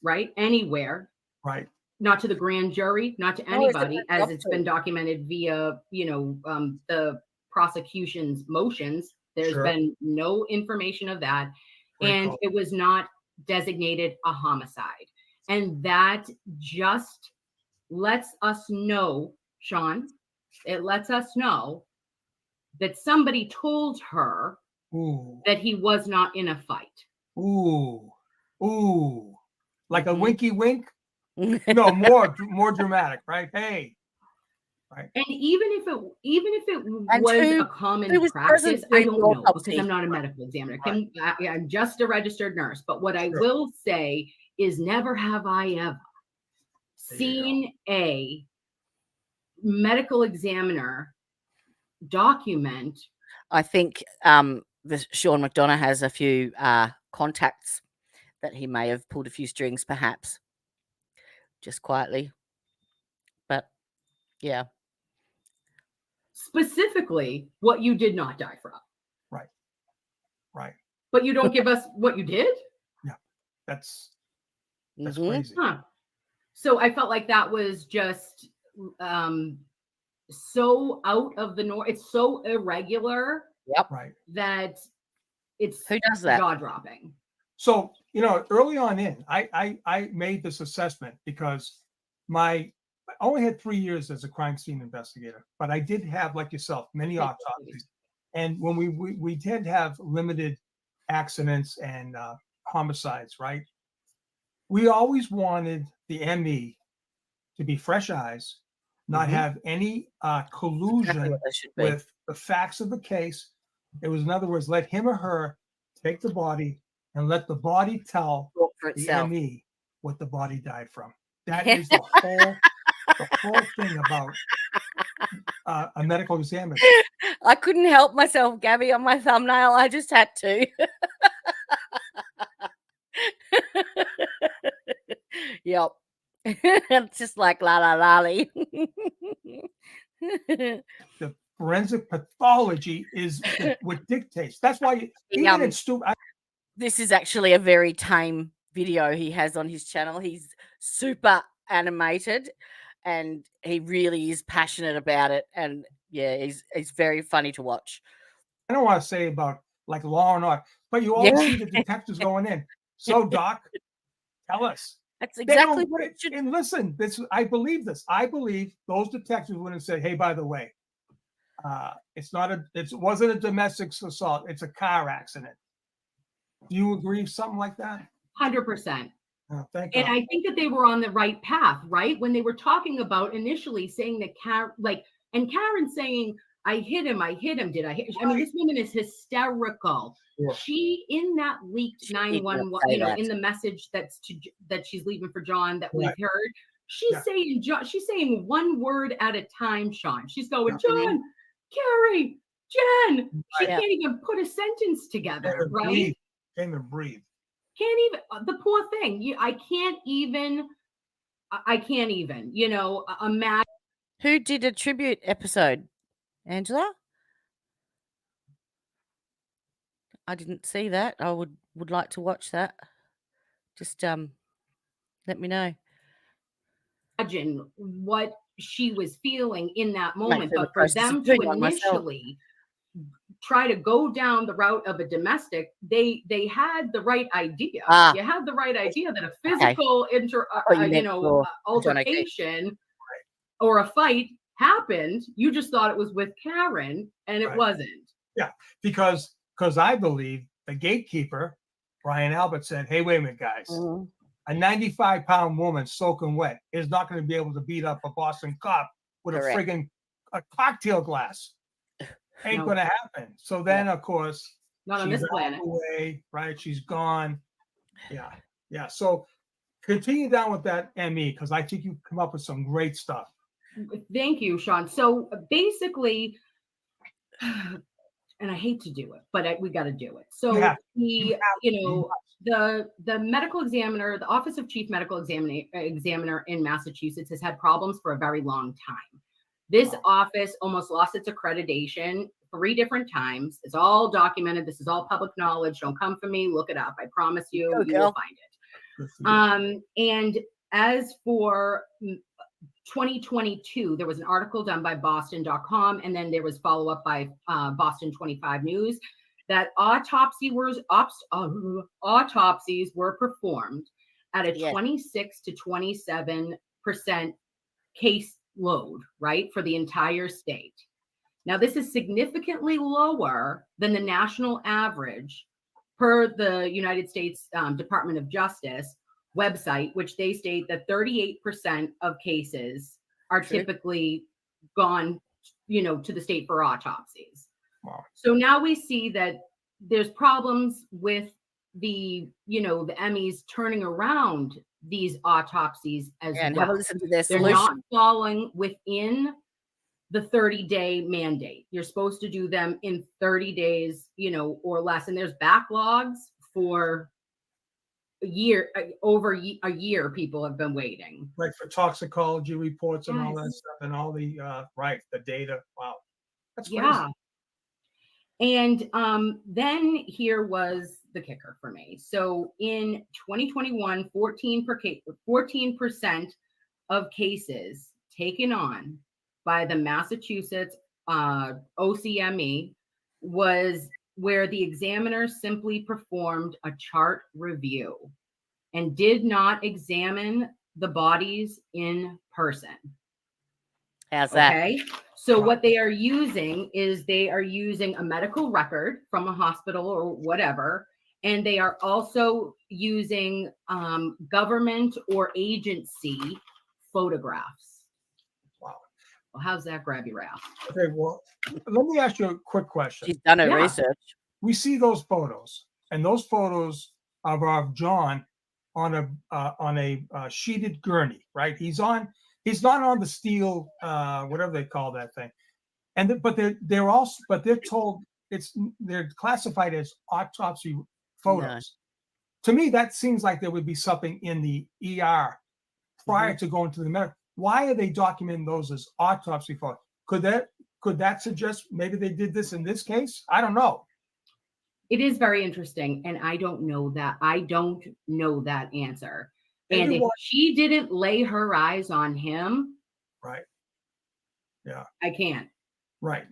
right? Anywhere. Right. Not to the grand jury, not to anybody, as it's been documented via, the prosecution's motions. There's been no information of that. And it was not designated a homicide. And that just lets us know, Sean, it lets us know that somebody told her that he was not in a fight. Ooh. Like a winky wink? No, more dramatic, right? Hey. Right. And even if it was a common practice, I don't know because I'm not a medical examiner. I'm just a registered nurse. But what I will say is never have I ever seen a medical examiner document. I think Sean McDonough has a few contacts that he may have pulled a few strings, perhaps, just quietly. But yeah. Specifically, what you did not die from. Right. But you don't give us what you did? Yeah. That's crazy. Huh. So I felt like that was just so out of the norm. It's so irregular. Yep. Right. That it's who does that? Jaw-dropping. So, early on I made this assessment because my I only had 3 years as a crime scene investigator, but I did have, like yourself, many autopsies. And when we did have limited accidents and homicides, right? We always wanted the ME to be fresh eyes, not have any collusion with the facts of the case. It was, in other words, let him or her take the body and let the body tell the ME what the body died from. That is the whole thing about a medical examiner. I couldn't help myself, Gabby, on my thumbnail. I just had to. Yep. It's just like la la lolly. The forensic pathology is what dictates. That's why even in stupid. This is actually a very tame video he has on his channel. He's super animated and he really is passionate about it. And yeah, he's very funny to watch. I don't want to say about like Law and Order, but you always see the detectives going in. So, Doc, tell us. That's exactly what it should. And listen, I believe this. I believe those detectives wouldn't say, "Hey, by the way, it wasn't a domestic assault. It's a car accident." Do you agree with something like that? 100%. Oh, thank and God. I think that they were on the right path, right? When they were talking about initially saying that Karen saying, I hit him. Did I hit him? I mean, this woman is hysterical. Yeah. She, in that leaked 911, in the message that she's leaving for John that we've heard, she's saying one word at a time, Sean. She's going, John, Carrie, Jen. She can't even put a sentence together, right? Can't even breathe. Can't even, the poor thing. I can't even, imagine. Who did a tribute episode? Angela? I didn't see that. I would like to watch that. Just let me know. Imagine what she was feeling in that moment, but for them to initially try to go down the route of a domestic, they had the right idea. You had the right idea that a physical altercation or a fight happened. You just thought it was with Karen, and it wasn't. Yeah, because I believe the gatekeeper, Brian Albert, said, "Hey, wait a minute, guys. A 95-pound woman soaking wet is not going to be able to beat up a Boston cop with a friggin' cocktail glass. Ain't going to happen." So then, of course, not on this planet. Away, right? She's gone. Yeah. So continue down with that, ME, because I think you've come up with some great stuff. Thank you, Sean. So basically, and I hate to do it, but we got to do it. So the medical examiner, the Office of Chief Medical Examiner in Massachusetts has had problems for a very long time. This office almost lost its accreditation 3 different times. It's all documented. This is all public knowledge. Don't come for me. Look it up. I promise you, you will find it. And as for 2022, there was an article done by Boston.com, and then there was follow-up by Boston 25 News that autopsies were performed at a 26 to 27% case load, right, for the entire state. Now, this is significantly lower than the national average per the United States Department of Justice website, which they state that 38% of cases are typically gone, to the state for autopsies. Wow. So now we see that there's problems with the MEs turning around these autopsies as well. Have a listen to this. They're not falling within the 30-day mandate. You're supposed to do them in 30 days, or less. And there's backlogs for over a year. People have been waiting. Like for toxicology reports and all that stuff and all the, the data. Wow. That's crazy. Yeah. And then here was the kicker for me. So in 2021, 14% of cases taken on by the Massachusetts OCME was where the examiner simply performed a chart review and did not examine the bodies in person. How's that? Okay. So what they are using is they are using a medical record from a hospital or whatever, and they are also using government or agency photographs. Wow. Well, how's that grab your ass? Okay, well, let me ask you a quick question. She's done her Yeah. research. We see those photos, and those photos are of John on a sheeted gurney, right? He's not on the steel, whatever they call that thing. And but they're told they're classified as autopsy photos. To me, that seems like there would be something in the ER prior to going to the medical. Why are they documenting those as autopsy photos? Could that suggest maybe they did this in this case? I don't know. It is very interesting, and I don't know that. I don't know that answer. And if she didn't lay her eyes on him, right? Yeah, I can't. Right,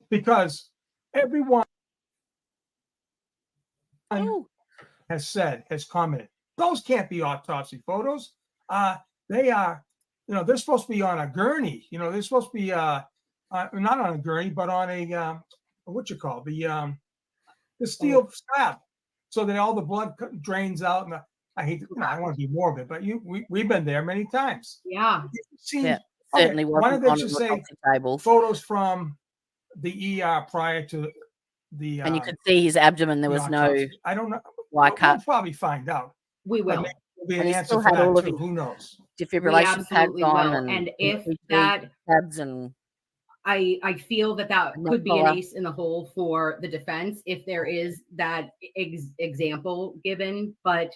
because everyone has commented, those can't be autopsy photos. They are, they're supposed to be on a gurney. They're supposed to be not on a gurney, but on a what you call the steel slab, so that all the blood drains out. And I hate to, I want to be morbid, but we've been there many times. Yeah, certainly why wasn't don't on they just the say table. photos from the ER prior to the? And you could see his abdomen. There was no. I don't know. Why We'll cut? probably find out. We will. Be an And he answer still for had that all of too. his Who knows? defibrillation pads on, and if that pads and. I feel that could be an collar. ace in the hole for the defense if there is that example given, but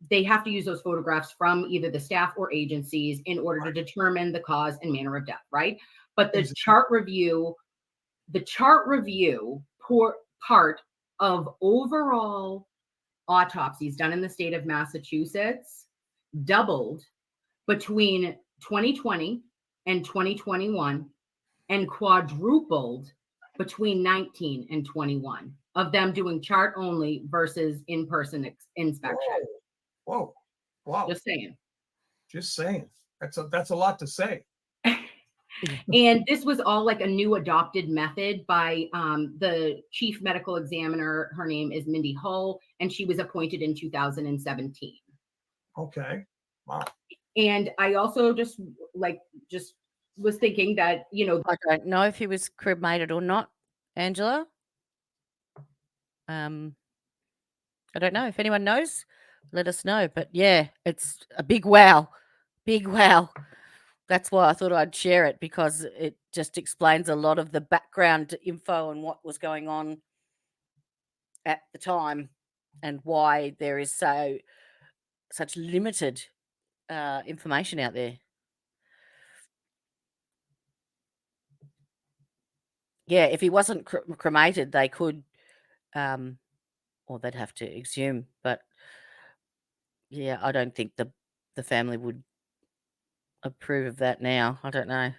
they have to use those photographs from either the staff or agencies in order to determine the cause and manner of death, right? But the chart review part of overall autopsies done in the state of Massachusetts doubled between 2020 and 2021 and quadrupled between 19 and 21 of them doing chart only versus in-person inspection. Whoa. Wow. Just saying. That's a lot to say. And this was all like a new adopted method by the chief medical examiner. Her name is Mindy Hull, and she was appointed in 2017. Okay. Wow. And I also just was thinking that, I don't know if he was cremated or not, Angela. I don't know. If anyone knows, let us know. But yeah, it's a big wow. Big wow. That's why I thought I'd share it, because it just explains a lot of the background info and what was going on at the time and why there is such limited information out there. Yeah, if he wasn't cremated, they could, or they'd have to exhume. But yeah, I don't think the family would approve of that now. I don't know.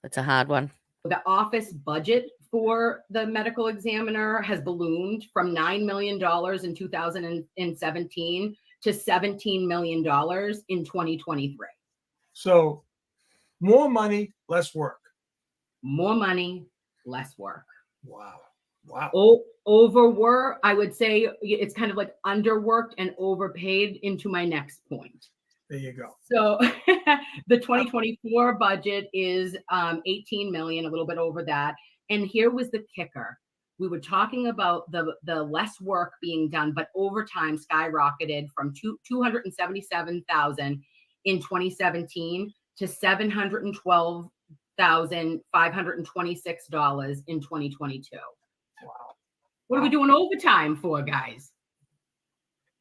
That's a hard one. The office budget for the medical examiner has ballooned from $9 million in 2017 to $17 million in 2023. So more money, less work. More money, less work. Wow. Overwork, I would say it's kind of like underworked and overpaid into my next point. There you go. So the 2024 budget is 18 million, a little bit over that. And here was the kicker. We were talking about the less work being done, but overtime skyrocketed from 277,000 in 2017 to $712,526 in 2022. Wow. What are we doing overtime for, guys?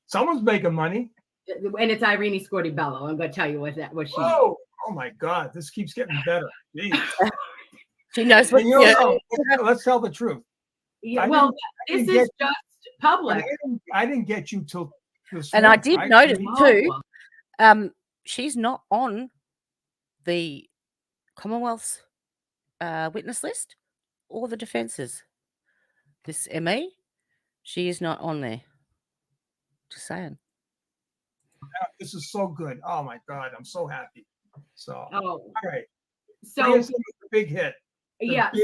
Someone's making money. And it's Irene Scorti-Bello. I'm going to tell you what she. Oh my God! This keeps getting better. She knows what. Let's tell the truth. Yeah, well, this is just public. I didn't get you till this and morning, I did notice too. She's not on the Commonwealth's witness list or the defence's. This ME, she is not on there. Just saying. This is so good. Oh my God, I'm so happy. So, all right. So Bring us in with the big hit.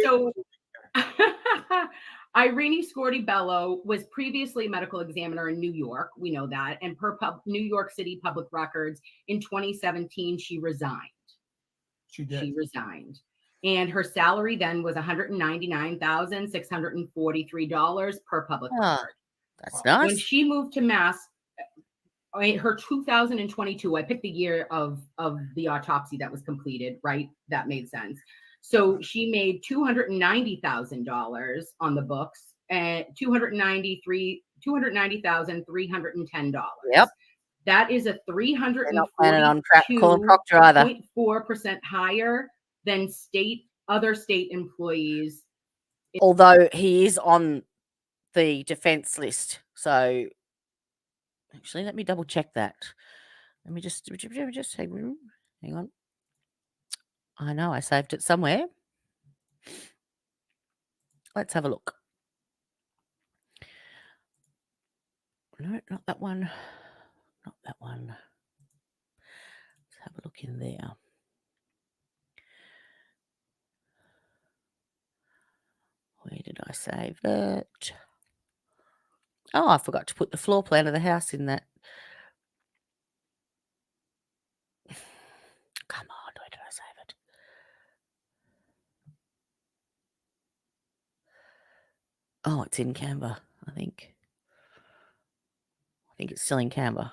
So Irene Scorti-Bello was previously a medical examiner in New York. We know that. And per New York City public records, in 2017, she resigned. She did. She resigned. And her salary then was $199,643 per public record. That's nice. When she moved to Mass, her 2022, I picked the year of the autopsy that was completed, right? That made sense. So she made $290,000 on the books and $290,310. Yep. That is a 342.4% higher than other state employees. Although he is on the defense list. So actually, let me double check that. Let me just hang on. I know I saved it somewhere. Let's have a look. No, not that one. Not that one. Let's have a look in there. Where did I save it? Oh, I forgot to put the floor plan of the house in that. Come on, where did I save it? Oh, it's in Canva, I think. I think it's still in Canva.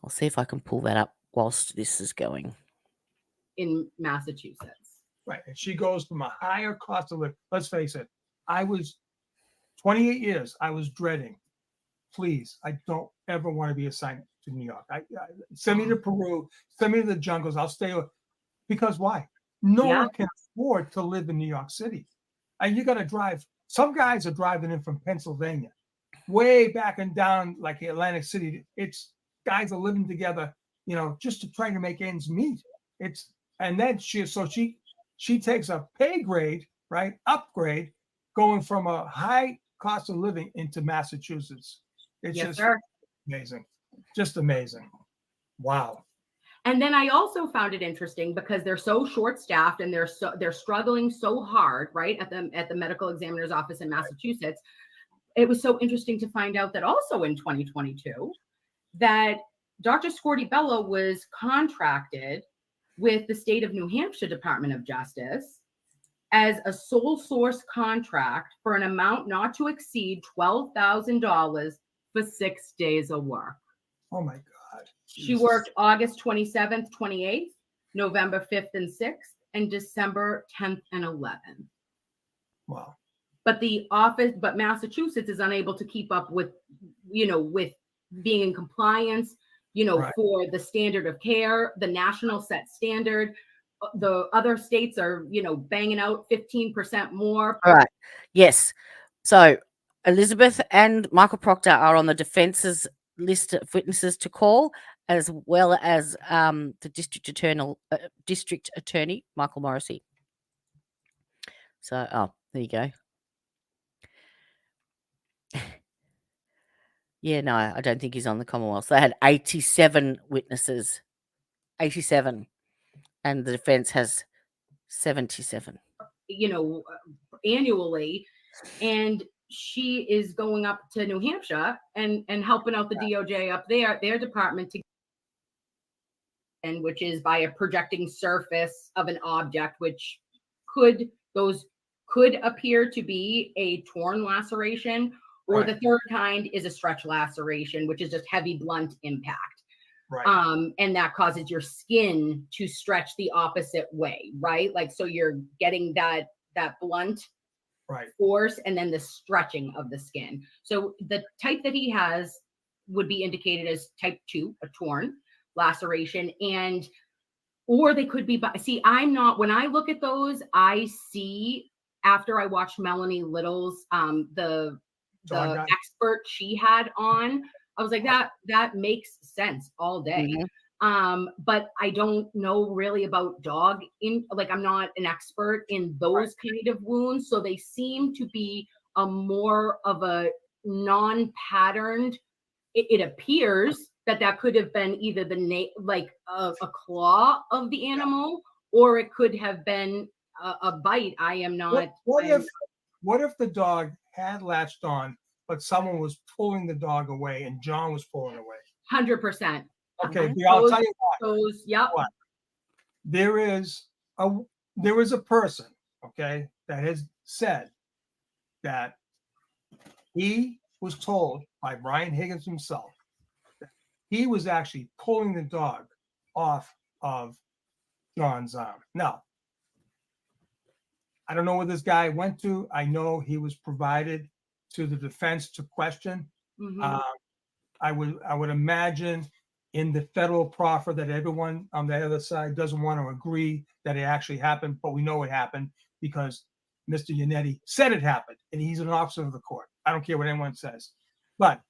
I'll see if I can pull that up whilst this is going. In Massachusetts. Right. And she goes from a higher cost of living. Let's face it. I was 28 years. I was dreading. Please, I don't ever want to be assigned to New York. Send me to Peru. Send me to the jungles. I'll stay. Because why? No one can afford to live in New York City. And you got to drive. Some guys are driving in from Pennsylvania, way back and down like Atlantic City. It's guys are living together, just to try to make ends meet. And then she takes a pay grade, right, upgrade, going from a high cost of living into Massachusetts. It's just amazing, just amazing. Wow. And then I also found it interesting because they're so short-staffed and they're struggling so hard, right, at the medical examiner's office in Massachusetts. It was so interesting to find out that also in 2022 that Dr. Scorti-Bello was contracted with the state of New Hampshire Department of Justice as a sole source contract for an amount not to exceed $12,000 for 6 days of work. Oh my God. She worked August 27th, 28th, November 5th and 6th, and December 10th and 11th. Wow. But Massachusetts is unable to keep up with being in compliance, for the standard of care, the national set standard. The other states are, banging out 15% more. All right. Yes. So Elizabeth and Michael Proctor are on the defense's list of witnesses to call, as well as the district attorney, Michael Morrissey. So, there you go. Yeah, no, I don't think he's on the Commonwealth. They had 87 witnesses, 87, and the defense has 77. Annually, and she is going up to New Hampshire and helping out the DOJ up there, their department, which is by a projecting surface of an object, which could appear to be a torn laceration, or the third kind is a stretch laceration, which is just heavy blunt impact. Right. And that causes your skin to stretch the opposite way, right? Like, so you're getting that blunt force and then the stretching of the skin. So the type that he has would be indicated as type 2, a torn laceration, or they could be, when I look at those, I see after I watched Melanie Little's the expert she had on, I was like, that makes sense all day. But I don't know really about I'm not an expert in those kind of wounds. So they seem to be a more of a non-patterned, it appears that could have been either a claw of the animal, or it could have been a bite. I am not. What if the dog had latched on, but someone was pulling the dog away and John was pulling away? 100%. Okay, I'll tell you what. There is a person, okay, that has said that he was told by Brian Higgins himself that he was actually pulling the dog off of John's arm. Now, I don't know where this guy went to. I know he was provided to the defense to question. I would imagine in the federal proffer that everyone on the other side doesn't want to agree that it actually happened, but we know it happened because Mr. Yannetti said it happened, and he's an officer of the court. I don't care what anyone says. But,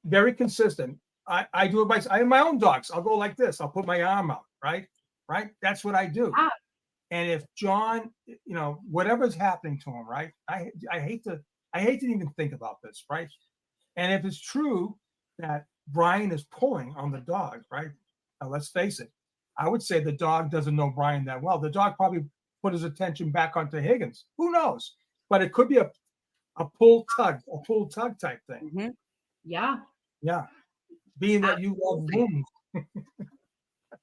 very consistent. I do it I have my own dogs. I'll go like this. I'll put my arm out, right? Right? That's what I do. And if John, whatever's happening to him, right? I hate to even think about this, right? And if it's true that Brian is pulling on the dog, right? Now, let's face it. I would say the dog doesn't know Brian that well. The dog probably put his attention back onto Higgins. Who knows? But it could be a pull tug type thing. Yeah. Yeah. Being that you love wounds.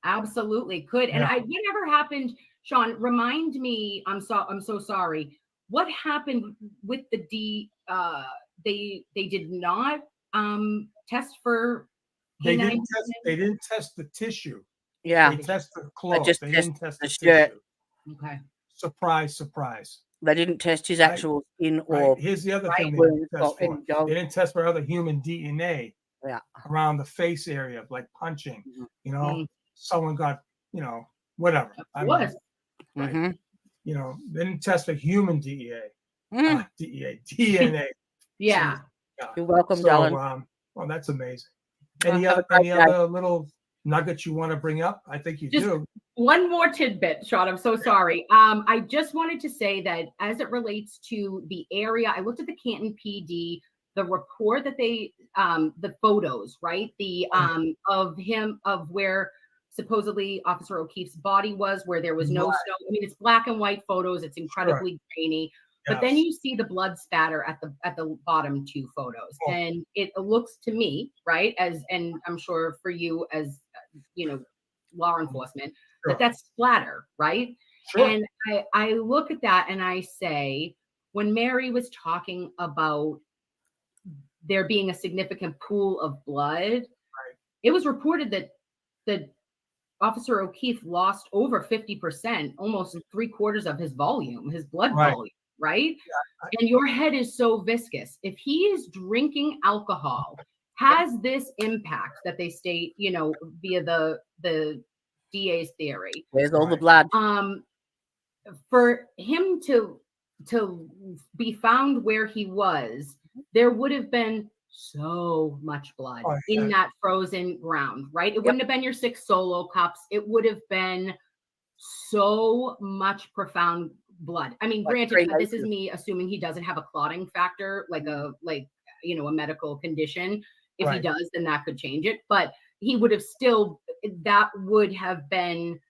Absolutely could. And whatever happened, Sean, remind me, I'm so sorry. What happened with the they did not test for They didn't test the tissue. Yeah. They tested the clothes. They didn't test the shirt. tissue. Okay. Surprise. They didn't test his actual skin or. Here's the other thing they didn't test for. They didn't test for other human DNA around the face area, like punching. Someone got, whatever. Mm-hmm. They didn't test for human DNA. DNA. Yeah. You're welcome, darling. Well, that's amazing. Any other little nuggets you want to bring up? I think you do. One more tidbit, Sean. I'm so sorry. I just wanted to say that as it relates to the area, I looked at the Canton PD, the report that they, the photos, right? The of where supposedly Officer O'Keefe's body was, where there was no snow. I mean, it's black and white photos. It's incredibly grainy. But then you see the blood spatter at the bottom two photos, and it looks to me, right, and I'm sure for you as law enforcement, that's splatter, right? And I look at that and I say, when Mary was talking about there being a significant pool of blood, it was reported that Officer O'Keefe lost over 50%, almost 3/4 of his volume, his blood volume. Right? Yeah. And your head is so viscous. If he is drinking alcohol, has this impact that they state, via the DA's theory? Where's all the blood? For him to be found where he was, there would have been so much blood in that frozen ground, right? It wouldn't have been your 6 solo cups. It would have been so much profound blood. I mean, granted, this is me assuming he doesn't have a clotting factor, like a medical condition. If he does, then that could change it. But he would have that would have been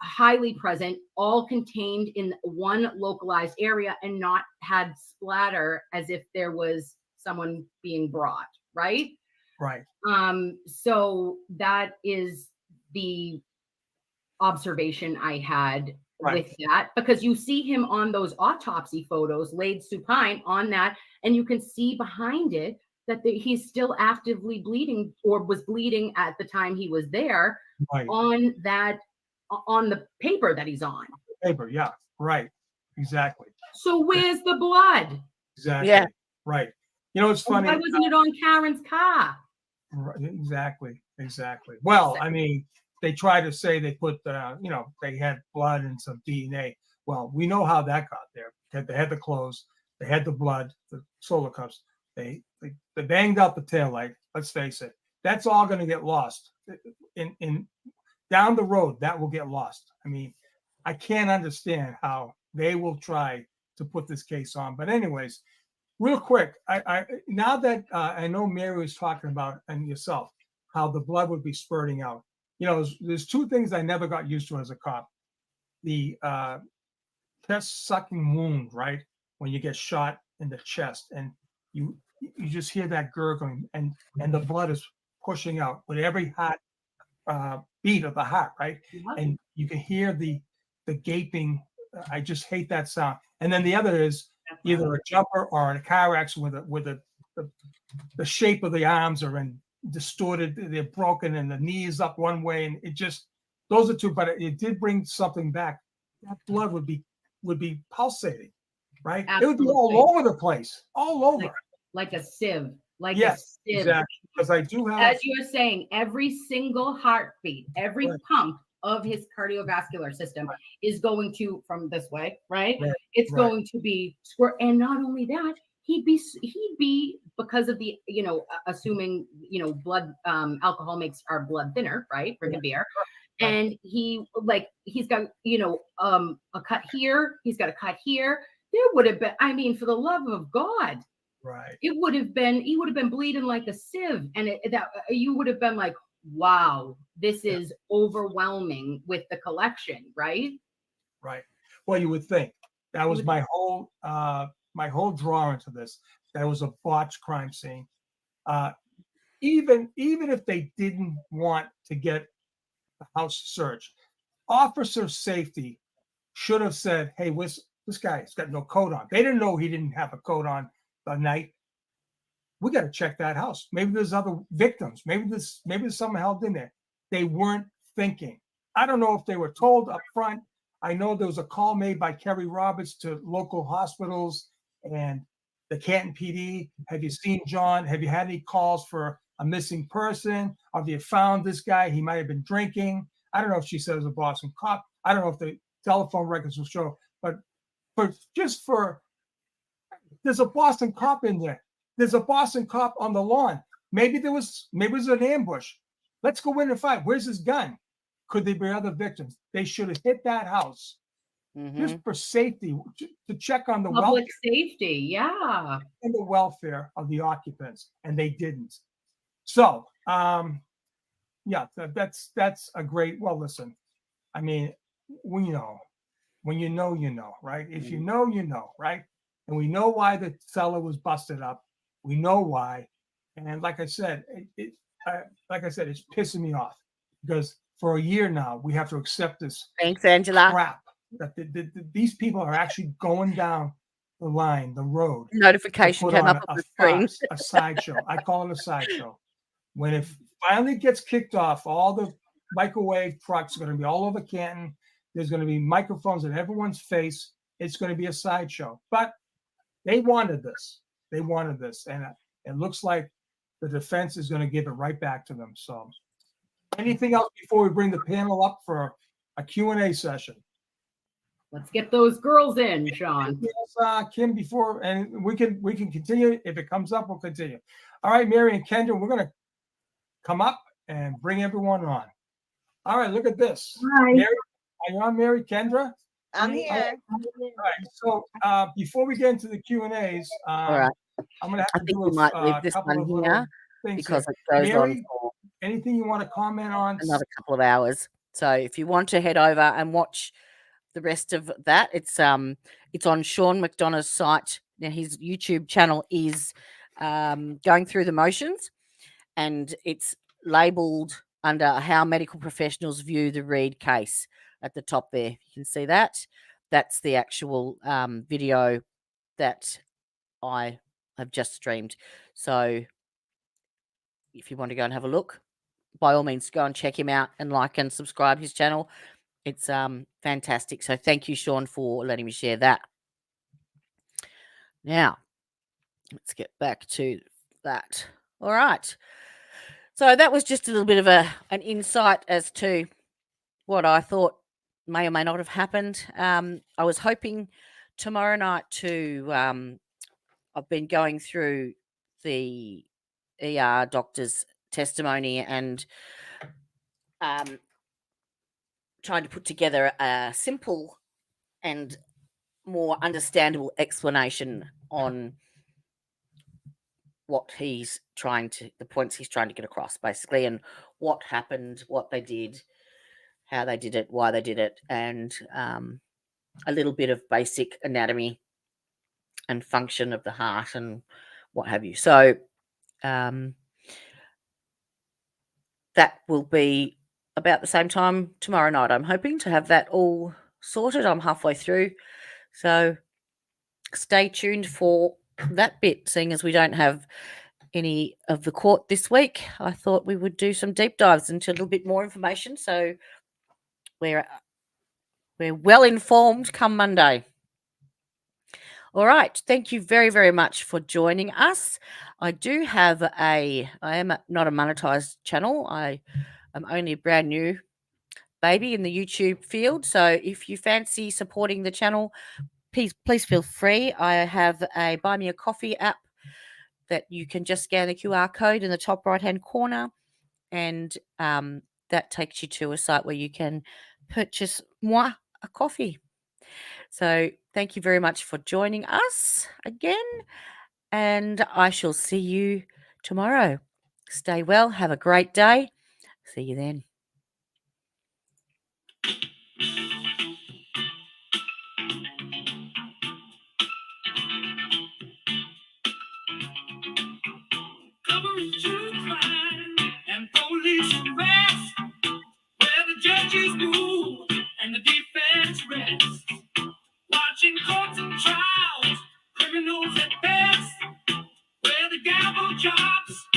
highly present, all contained in one localized area, and not had splatter as if there was someone being brought, right? Right. So that is the observation I had with that, because you see him on those autopsy photos laid supine on that, and you can see behind it that he's still actively bleeding, or was bleeding at the time he was there, on the paper that he's on. Paper, yeah, right, exactly. So where's the blood? Exactly. Yeah. Right. It's funny. Why wasn't it on Karen's car? Right, exactly. Well, I mean, they try to say they put, they had blood and some DNA. Well, we know how that got there. They had the clothes, they had the blood, the solar cups. They banged out the taillight. Let's face it, that's all going to get lost in down the road. That will get lost. I mean, I can't understand how they will try to put this case on. But anyways, real quick, I now that I know Mary was talking about, and yourself, how the blood would be spurting out. You know, there's two things I never got used to as a cop. The chest sucking wound, right? When you get shot in the chest and you just hear that gurgling and the blood is pushing out with every heart beat of the heart, right? And you can hear the gaping. I just hate that sound. And then the other is either a jumper or a car accident with the shape of the arms are in distorted, they're broken, and the knees up one way, and it just, those are two. But it did bring something back. That blood would be pulsating, right? Absolutely. It would be all over the place, all over, like a sieve, like yes, a sieve. exactly. Because I do have, as you were saying, every single heartbeat, every pump of his cardiovascular system is going to, from this way, right? It's going to be squirt. And not only that, he'd be because of the, assuming, blood, alcohol makes our blood thinner, right? Drinking beer. And he's got, a cut here. He's got a cut here. There would have been, I mean, for the love of God, right? He would have been bleeding like a sieve. And you would have been like, wow, this is overwhelming with the collection, right? Right. Well, you would think that was my whole draw into this. That was a botched crime scene. Even if they didn't want to get the house searched, officer safety should have said, "Hey, this guy's got no coat on." They didn't know he didn't have a coat on the night. We got to check that house. Maybe there's other victims. Maybe there's someone held in there. They weren't thinking. I don't know if they were told up front. I know there was a call made by Kerry Roberts to local hospitals and the Canton PD. Have you seen John? Have you had any calls for a missing person? Have you found this guy? He might have been drinking. I don't know if she said it was a Boston cop. I don't know if the telephone records will show, but there's a Boston cop in there. There's a Boston cop on the lawn. Maybe it was an ambush. Let's go in and find. Where's his gun? Could there be other victims? They should have hit that house just for safety, to check on the public safety, yeah, and the welfare of the occupants, and they didn't. So, yeah, that's a great. Well, listen, I mean, we know when you know, right? If you know, right? And we know why the seller was busted up. We know why, and like I said, it's pissing me off because for a year now we have to accept this. Thanks, Angela. Crap that these people are actually going down the line, the road. Notification came up on the screen. A sideshow. I call it a sideshow. When it finally gets kicked off, all the microwave trucks are going to be all over Canton. There's going to be microphones in everyone's face. It's going to be a sideshow. But they wanted this. And it looks like the defense is going to give it right back to them. So anything else before we bring the panel up for a Q&A session? Let's get those girls in, Sean. Yes, Kim, before, and we can continue. If it comes up, we'll continue. All right, Mary and Kendra, we're going to come up and bring everyone on. All right, look at this. Hi. Mary, are you on, Mary? Kendra? I'm here. All right, so before we get into the Q&As, all right. I'm going to have to do leave this one here because it goes Mary, on for anything you want to comment on? another couple of hours. So if you want to head over and watch the rest of that, it's on Sean McDonough's site. Now his YouTube channel is going through the motions, and it's labeled under how medical professionals view the Reed case at the top there. You can see that. That's the actual video that I have just streamed. So if you want to go and have a look, by all means, go and check him out and like and subscribe his channel. It's fantastic. So thank you, Sean, for letting me share that. Now, let's get back to that. All right. So that was just a little bit of an insight as to what I thought may or may not have happened. I was hoping tomorrow night to. I've been going through the ER doctor's testimony and trying to put together a simple and more understandable explanation on what he's trying to, the points he's trying to get across, basically, and what happened, what they did, how they did it, why they did it, and a little bit of basic anatomy and function of the heart and what have you. So that will be about the same time tomorrow night. I'm hoping to have that all sorted. I'm halfway through. So stay tuned for that bit, seeing as we don't have any of the court this week. I thought we would do some deep dives into a little bit more information, so we're well informed come Monday. All right, thank you very, very much for joining us. I am not a monetized channel. I am only a brand new baby in the YouTube field. So if you fancy supporting the channel, please feel free. I have a Buy Me a Coffee app that you can just scan the QR code in the top right-hand corner, and that takes you to a site where you can purchase moi a coffee. So thank you very much for joining us again, and I shall see you tomorrow. Stay well. Have a great day. See you then. Covering true crime and police arrest, where the judges move and the defense rests. Watching courts and trials, criminals at best, where the gavel drops